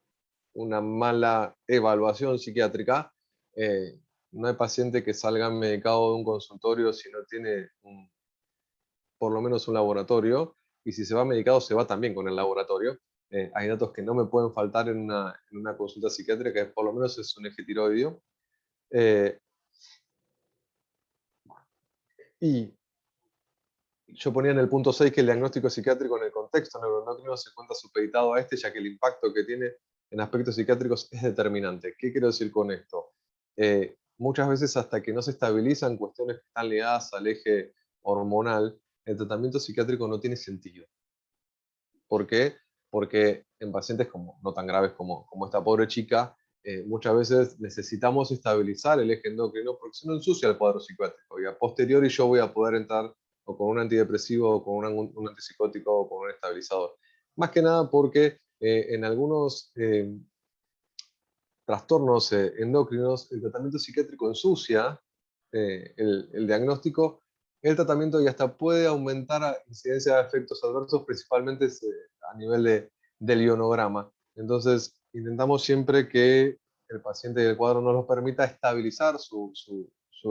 Speaker 7: una mala evaluación psiquiátrica. No hay paciente que salga medicado de un consultorio si no tiene por lo menos un laboratorio, y si se va medicado se va también con el laboratorio. Hay datos que no me pueden faltar en una consulta psiquiátrica, que por lo menos es un eje tiroideo. Y yo ponía en el punto 6 que el diagnóstico psiquiátrico en el contexto neuroendocrino se encuentra supeditado a este, ya que el impacto que tiene en aspectos psiquiátricos es determinante. ¿Qué quiero decir con esto? Muchas veces, hasta que no se estabilizan cuestiones que están ligadas al eje hormonal, el tratamiento psiquiátrico no tiene sentido. ¿Por qué? Porque en pacientes no tan graves como esta pobre chica, muchas veces necesitamos estabilizar el eje endocrino, porque si no ensucia el cuadro psiquiátrico, y a posteriori yo voy a poder entrar o con un antidepresivo, o con un antipsicótico, o con un estabilizador. Más que nada porque en algunos trastornos endocrinos, el tratamiento psiquiátrico ensucia el diagnóstico, el tratamiento, y hasta puede aumentar la incidencia de efectos adversos, principalmente a nivel del ionograma. Entonces, intentamos siempre que el paciente y el cuadro nos lo permita estabilizar su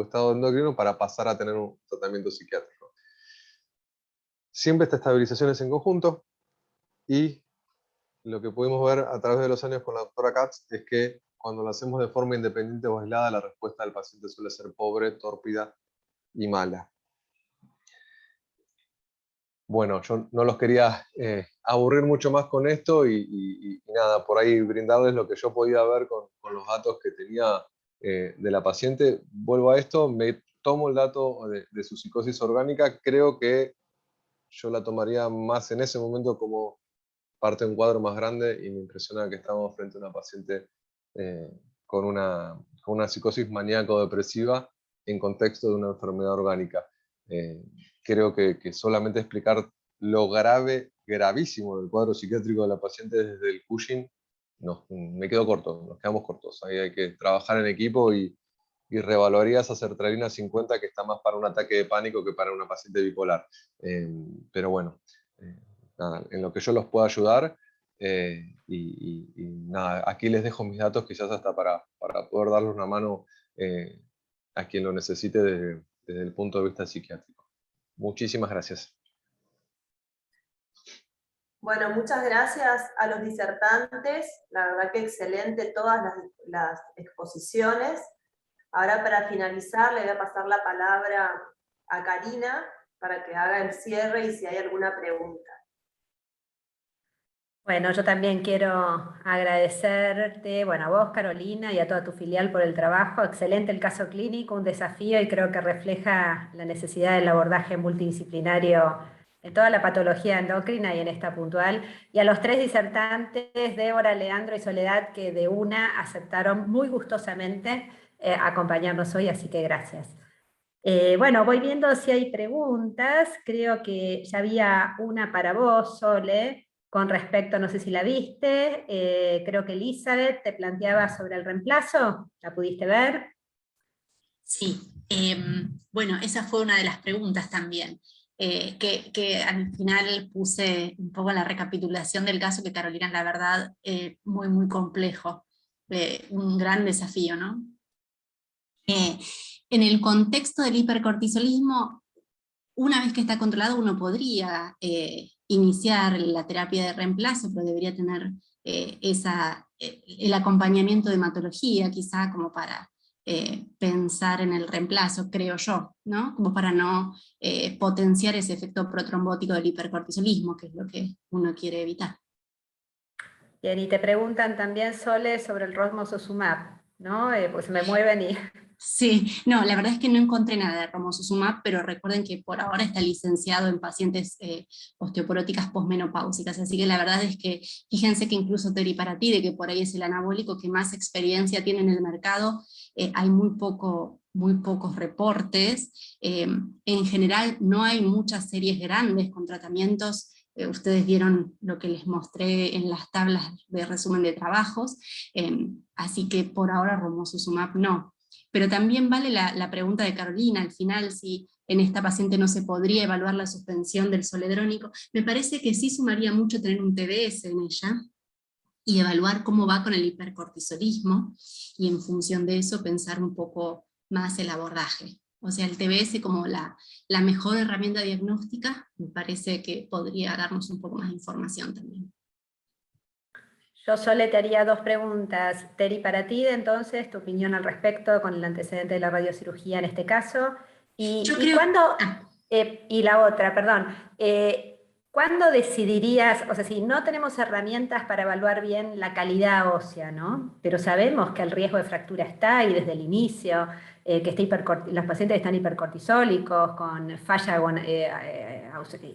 Speaker 7: estado endocrino para pasar a tener un tratamiento psiquiátrico. Siempre esta estabilización es en conjunto, y lo que pudimos ver a través de los años con la doctora Katz es que cuando lo hacemos de forma independiente o aislada, la respuesta del paciente suele ser pobre, tórpida y mala. Bueno, yo no los quería aburrir mucho más con esto, y nada, por ahí brindarles lo que yo podía ver con los datos que tenía de la paciente. Vuelvo a esto, me tomo el dato de su psicosis orgánica, creo que yo la tomaría más en ese momento como parte de un cuadro más grande, y me impresiona que estamos frente a una paciente con una psicosis maníaco-depresiva en contexto de una enfermedad orgánica. Creo que solamente explicar lo gravísimo del cuadro psiquiátrico de la paciente desde el Cushing me quedo corto, nos quedamos cortos. Ahí hay que trabajar en equipo y reevaluaría esa sertralina 50 que está más para un ataque de pánico que para una paciente bipolar. Pero bueno, nada, en lo que yo los pueda ayudar, y nada, aquí les dejo mis datos quizás hasta para poder darles una mano a quien lo necesite desde el punto de vista psiquiátrico. Muchísimas gracias.
Speaker 2: Bueno, muchas gracias a los disertantes, la verdad que excelente todas las exposiciones. Ahora para finalizar le voy a pasar la palabra a Karina para que haga el cierre y si hay alguna pregunta.
Speaker 8: Bueno, yo también quiero agradecerte, bueno, a vos, Carolina, y a toda tu filial por el trabajo. Excelente el caso clínico, un desafío, y creo que refleja la necesidad del abordaje multidisciplinario en toda la patología endocrina y en esta puntual. Y a los 3 disertantes, Débora, Leandro y Soledad, que de una aceptaron muy gustosamente acompañarnos hoy, así que gracias. Bueno, voy viendo si hay preguntas. Creo que ya había una para vos, Sole, con respecto, no sé si la viste, creo que Elizabeth te planteaba sobre el reemplazo. ¿La pudiste ver?
Speaker 6: Sí, bueno, esa fue una de las preguntas también, que al final puse un poco la recapitulación del caso, que Carolina, la verdad, muy, muy complejo, un gran desafío, ¿no? En el contexto del hipercortisolismo, una vez que está controlado, uno podría iniciar la terapia de reemplazo, pero debería tener el acompañamiento de hematología, quizá como para pensar en el reemplazo, creo yo, ¿no? Como para no potenciar ese efecto protrombótico del hipercortisolismo, que es lo que uno quiere evitar.
Speaker 8: Bien, y te preguntan también, Sole, sobre el romosozumab, ¿no? Pues me mueven y...
Speaker 6: Sí, no, la verdad es que no encontré nada de romosozumab, pero recuerden que por ahora está licenciado en pacientes osteoporóticas posmenopáusicas, así que la verdad es que fíjense que incluso teriparatide, que por ahí es el anabólico que más experiencia tiene en el mercado, hay muy pocos reportes. En general no hay muchas series grandes con tratamientos. Ustedes vieron lo que les mostré en las tablas de resumen de trabajos, así que por ahora romosozumab no. Pero también vale la pregunta de Carolina, al final, si en esta paciente no se podría evaluar la suspensión del zoledrónico. Me parece que sí sumaría mucho tener un TBS en ella, y evaluar cómo va con el hipercortisolismo, y en función de eso pensar un poco más el abordaje. O sea, el TBS como la mejor herramienta diagnóstica, me parece que podría darnos un poco más de información también.
Speaker 8: Yo solo te haría 2 preguntas. Teriparatide, entonces, tu opinión al respecto con el antecedente de la radiocirugía en este caso. Y la otra, perdón, ¿cuándo decidirías, o sea, si no tenemos herramientas para evaluar bien la calidad ósea, ¿no? Pero sabemos que el riesgo de fractura está ahí desde el inicio, que los pacientes están hipercortisólicos, con falla,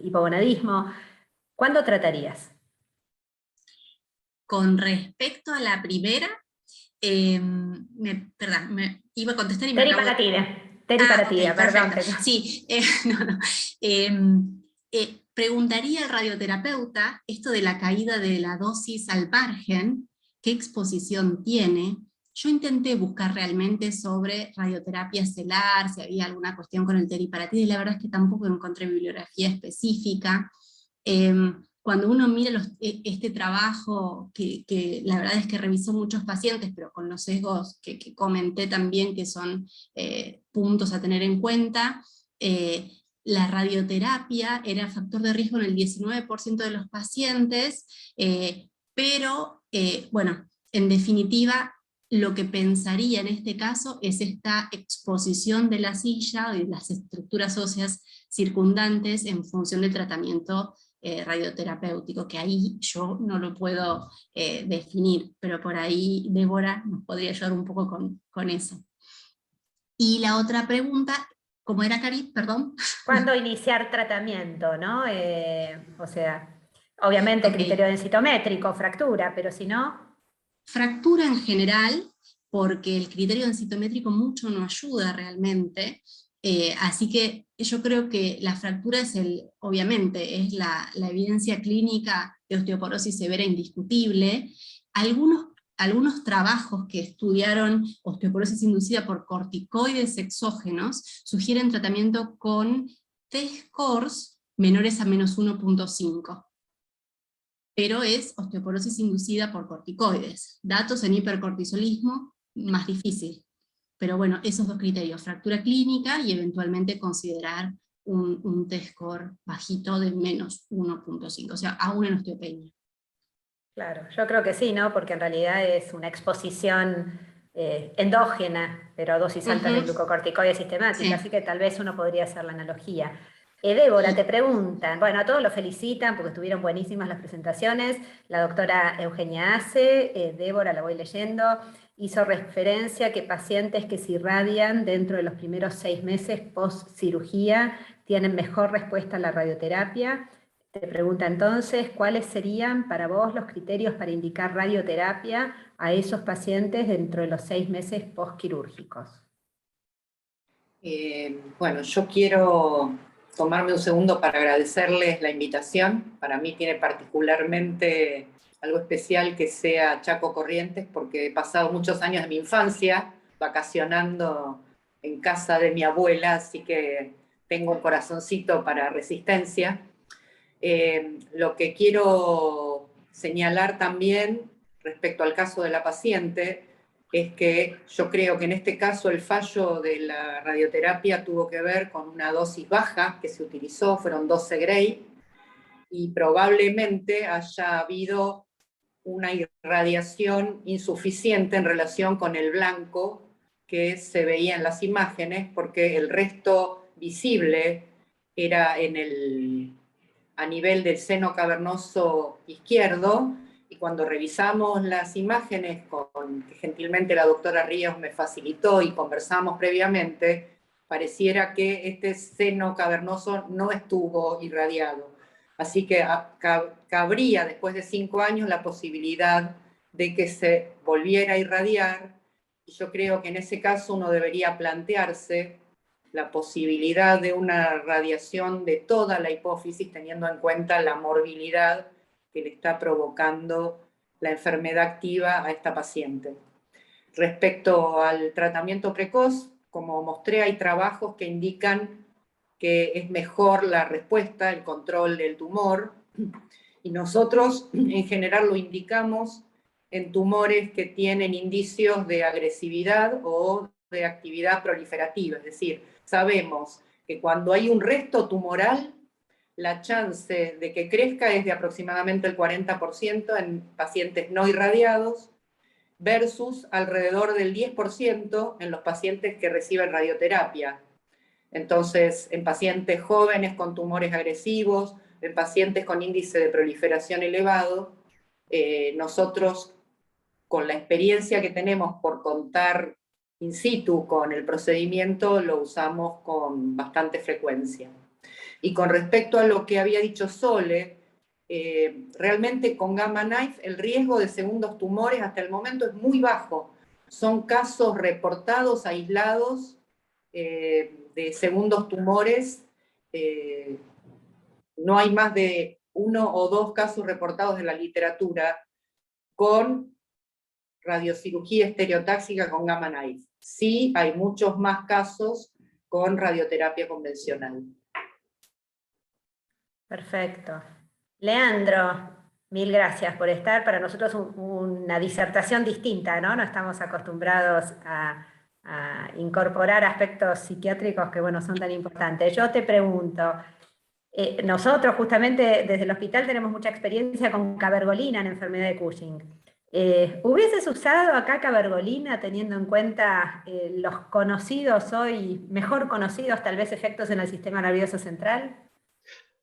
Speaker 8: hipogonadismo, ¿cuándo tratarías?
Speaker 6: Con respecto a la primera, perdón, me iba a contestar y me acabo de...
Speaker 8: Teriparatide,
Speaker 6: okay,
Speaker 8: perdón.
Speaker 6: Sí, no. Preguntaría al radioterapeuta esto de la caída de la dosis al margen, qué exposición tiene. Yo intenté buscar realmente sobre radioterapia celular, si había alguna cuestión con el teriparatide, y la verdad es que tampoco encontré bibliografía específica. Cuando uno mira este trabajo, que la verdad es que revisó muchos pacientes, pero con los sesgos que comenté también, que son puntos a tener en cuenta, la radioterapia era factor de riesgo en el 19% de los pacientes, pero bueno, en definitiva, lo que pensaría en este caso es esta exposición de la silla y de las estructuras óseas circundantes en función del tratamiento radioterapéutico, que ahí yo no lo puedo definir, pero por ahí Débora nos podría ayudar un poco con eso. Y la otra pregunta, ¿cómo era, Cari? Perdón.
Speaker 8: ¿Cuándo iniciar tratamiento, no? O sea, obviamente criterio densitométrico, fractura, pero si no...
Speaker 6: Fractura en general, porque el criterio densitométrico mucho no ayuda realmente, así que yo creo que la fractura es obviamente, es la evidencia clínica de osteoporosis severa indiscutible. algunos trabajos que estudiaron osteoporosis inducida por corticoides exógenos sugieren tratamiento con T-scores menores a menos 1.5. Pero es osteoporosis inducida por corticoides. Datos en hipercortisolismo, más difícil. Pero bueno, esos dos criterios, fractura clínica y eventualmente considerar un T-score bajito de menos 1.5, o sea, aún en osteopenia.
Speaker 8: Claro, yo creo que sí, ¿no? Porque en realidad es una exposición endógena, pero a dosis altas de glucocorticoides sistemática,
Speaker 6: Sí.
Speaker 8: así que tal vez uno podría hacer la analogía. Débora, te preguntan, bueno, a todos los felicitan porque estuvieron buenísimas las presentaciones, la doctora Eugenia Ace, Débora, la voy leyendo, hizo referencia que pacientes que se irradian dentro de los primeros 6 meses post cirugía tienen mejor respuesta a la radioterapia. Te pregunta entonces, ¿cuáles serían para vos los criterios para indicar radioterapia a esos pacientes dentro de los 6 meses postquirúrgicos?
Speaker 9: Bueno, yo quiero tomarme un segundo para agradecerles la invitación. Para mí tiene particularmente algo especial que sea Chaco Corrientes, porque he pasado muchos años de mi infancia vacacionando en casa de mi abuela, así que tengo un corazoncito para Resistencia. Lo que quiero señalar también respecto al caso de la paciente es que yo creo que en este caso el fallo de la radioterapia tuvo que ver con una dosis baja que se utilizó, fueron 12 Gray, y probablemente haya habido una irradiación insuficiente en relación con el blanco que se veía en las imágenes, porque el resto visible era a nivel del seno cavernoso izquierdo, y cuando revisamos las imágenes que gentilmente la doctora Ríos me facilitó y conversamos previamente, pareciera que este seno cavernoso no estuvo irradiado. Así que cabría después de 5 años la posibilidad de que se volviera a irradiar, y yo creo que en ese caso uno debería plantearse la posibilidad de una radiación de toda la hipófisis, teniendo en cuenta la morbilidad que le está provocando la enfermedad activa a esta paciente. Respecto al tratamiento precoz, como mostré, hay trabajos que indican que es mejor la respuesta, el control del tumor, y nosotros en general lo indicamos en tumores que tienen indicios de agresividad o de actividad proliferativa, es decir, sabemos que cuando hay un resto tumoral, la chance de que crezca es de aproximadamente el 40% en pacientes no irradiados, versus alrededor del 10% en los pacientes que reciben radioterapia. Entonces, en pacientes jóvenes con tumores agresivos, en pacientes con índice de proliferación elevado, nosotros, con la experiencia que tenemos por contar in situ con el procedimiento, lo usamos con bastante frecuencia. Y con respecto a lo que había dicho Sole, realmente con Gamma Knife el riesgo de segundos tumores hasta el momento es muy bajo. Son casos reportados, aislados, de segundos tumores. No hay más de 1 o 2 casos reportados en la literatura con radiocirugía estereotáxica con Gamma Knife. Sí hay muchos más casos con radioterapia convencional.
Speaker 8: Perfecto. Leandro, mil gracias por estar. Para nosotros una disertación distinta, ¿no? No estamos acostumbrados a incorporar aspectos psiquiátricos que, bueno, son tan importantes. Yo te pregunto, nosotros justamente desde el hospital tenemos mucha experiencia con cabergolina en enfermedad de Cushing. ¿Hubieses usado acá cabergolina teniendo en cuenta los conocidos hoy, mejor conocidos tal vez efectos en el sistema nervioso central?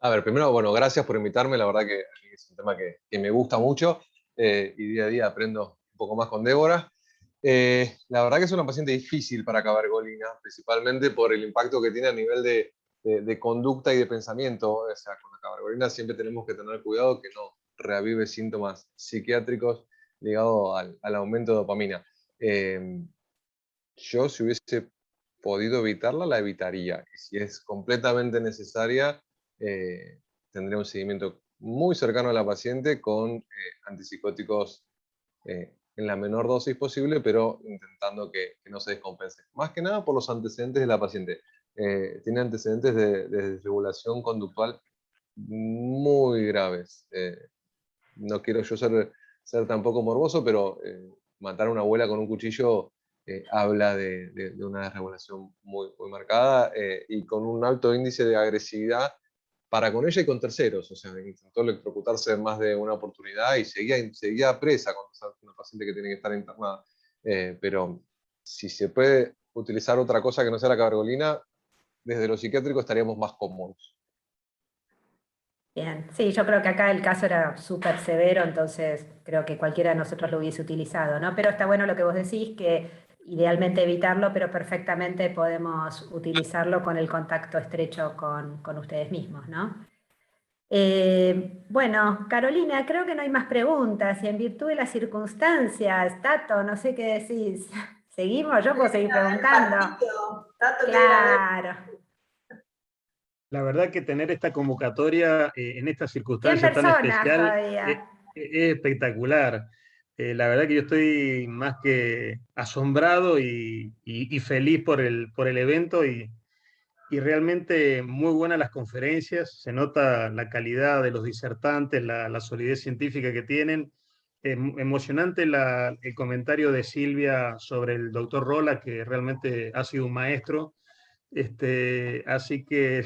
Speaker 7: A ver, primero, bueno, gracias por invitarme, la verdad que es un tema que me gusta mucho, y día a día aprendo un poco más con Débora. La verdad que es una paciente difícil para cabergolina, principalmente por el impacto que tiene a nivel de conducta y de pensamiento. O sea, con la cabergolina siempre tenemos que tener cuidado que no reavive síntomas psiquiátricos ligados al aumento de dopamina. Yo, si hubiese podido evitarla, la evitaría. Y si es completamente necesaria, tendría un seguimiento muy cercano a la paciente con antipsicóticos en la menor dosis posible, pero intentando que no se descompense. Más que nada por los antecedentes de la paciente. Tiene antecedentes de desregulación conductual muy graves. No quiero yo ser tampoco morboso, pero matar a una abuela con un cuchillo habla de una desregulación muy marcada y con un alto índice de agresividad para con ella y con terceros. O sea, intentó electrocutarse en más de una oportunidad y seguía presa con una paciente que tiene que estar internada. Pero si se puede utilizar otra cosa que no sea la cabergolina, desde lo psiquiátrico estaríamos más cómodos.
Speaker 8: Bien, sí, yo creo que acá el caso era súper severo, entonces creo que cualquiera de nosotros lo hubiese utilizado, ¿no? Pero está bueno lo que vos decís, que idealmente evitarlo, pero perfectamente podemos utilizarlo con el contacto estrecho con ustedes mismos, ¿no? Bueno, Carolina, creo que no hay más preguntas, y en virtud de las circunstancias, Tato, no sé qué decís. ¿Seguimos? Yo puedo seguir preguntando.
Speaker 2: Tato,
Speaker 8: claro.
Speaker 1: La verdad que tener esta convocatoria en esta
Speaker 8: 100
Speaker 1: circunstancia tan
Speaker 8: personas
Speaker 1: especial
Speaker 8: todavía.
Speaker 1: es espectacular. La verdad que yo estoy más que asombrado y feliz por el evento y realmente muy buenas las conferencias. Se nota la calidad de los disertantes, la solidez científica que tienen. Emocionante el comentario de Silvia sobre el doctor Rola, que realmente ha sido un maestro. Así que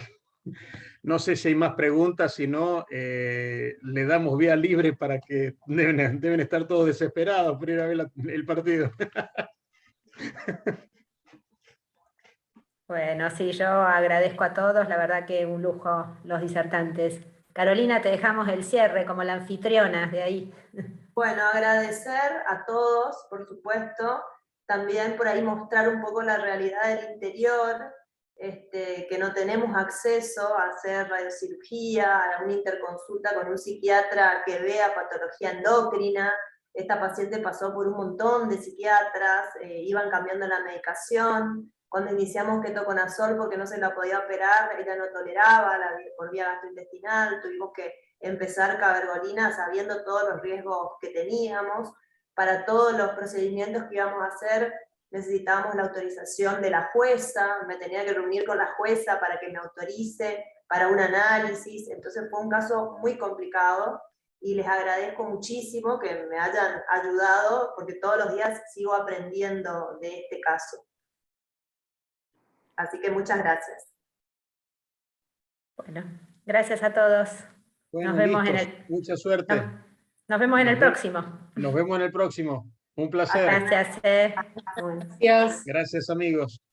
Speaker 1: no sé si hay más preguntas, si no, le damos vía libre para que deben estar todos desesperados por ir a ver el partido.
Speaker 8: Bueno, sí, yo agradezco a todos, la verdad que un lujo los disertantes. Carolina, te dejamos el cierre como la anfitriona de ahí.
Speaker 2: Bueno, agradecer a todos, por supuesto, también por ahí mostrar un poco la realidad del interior, que no tenemos acceso a hacer radiocirugía, a una interconsulta con un psiquiatra que vea patología endocrina. Esta paciente pasó por un montón de psiquiatras, iban cambiando la medicación. Cuando iniciamos ketoconazol porque no se la podía operar, ella no toleraba por vía gastrointestinal, tuvimos que empezar cabergolina sabiendo todos los riesgos que teníamos. Para todos los procedimientos que íbamos a hacer necesitábamos la autorización de la jueza, me tenía que reunir con la jueza para que me autorice para un análisis, entonces fue un caso muy complicado y les agradezco muchísimo que me hayan ayudado porque todos los días sigo aprendiendo de este caso. Así que muchas gracias.
Speaker 8: Bueno, gracias a todos.
Speaker 1: Bueno,
Speaker 8: nos vemos
Speaker 1: listos.
Speaker 8: en el...
Speaker 1: Mucha suerte.
Speaker 8: Nos vemos en el próximo.
Speaker 1: Nos vemos en el próximo. Un placer.
Speaker 8: Gracias.
Speaker 4: Gracias.
Speaker 1: Gracias, amigos.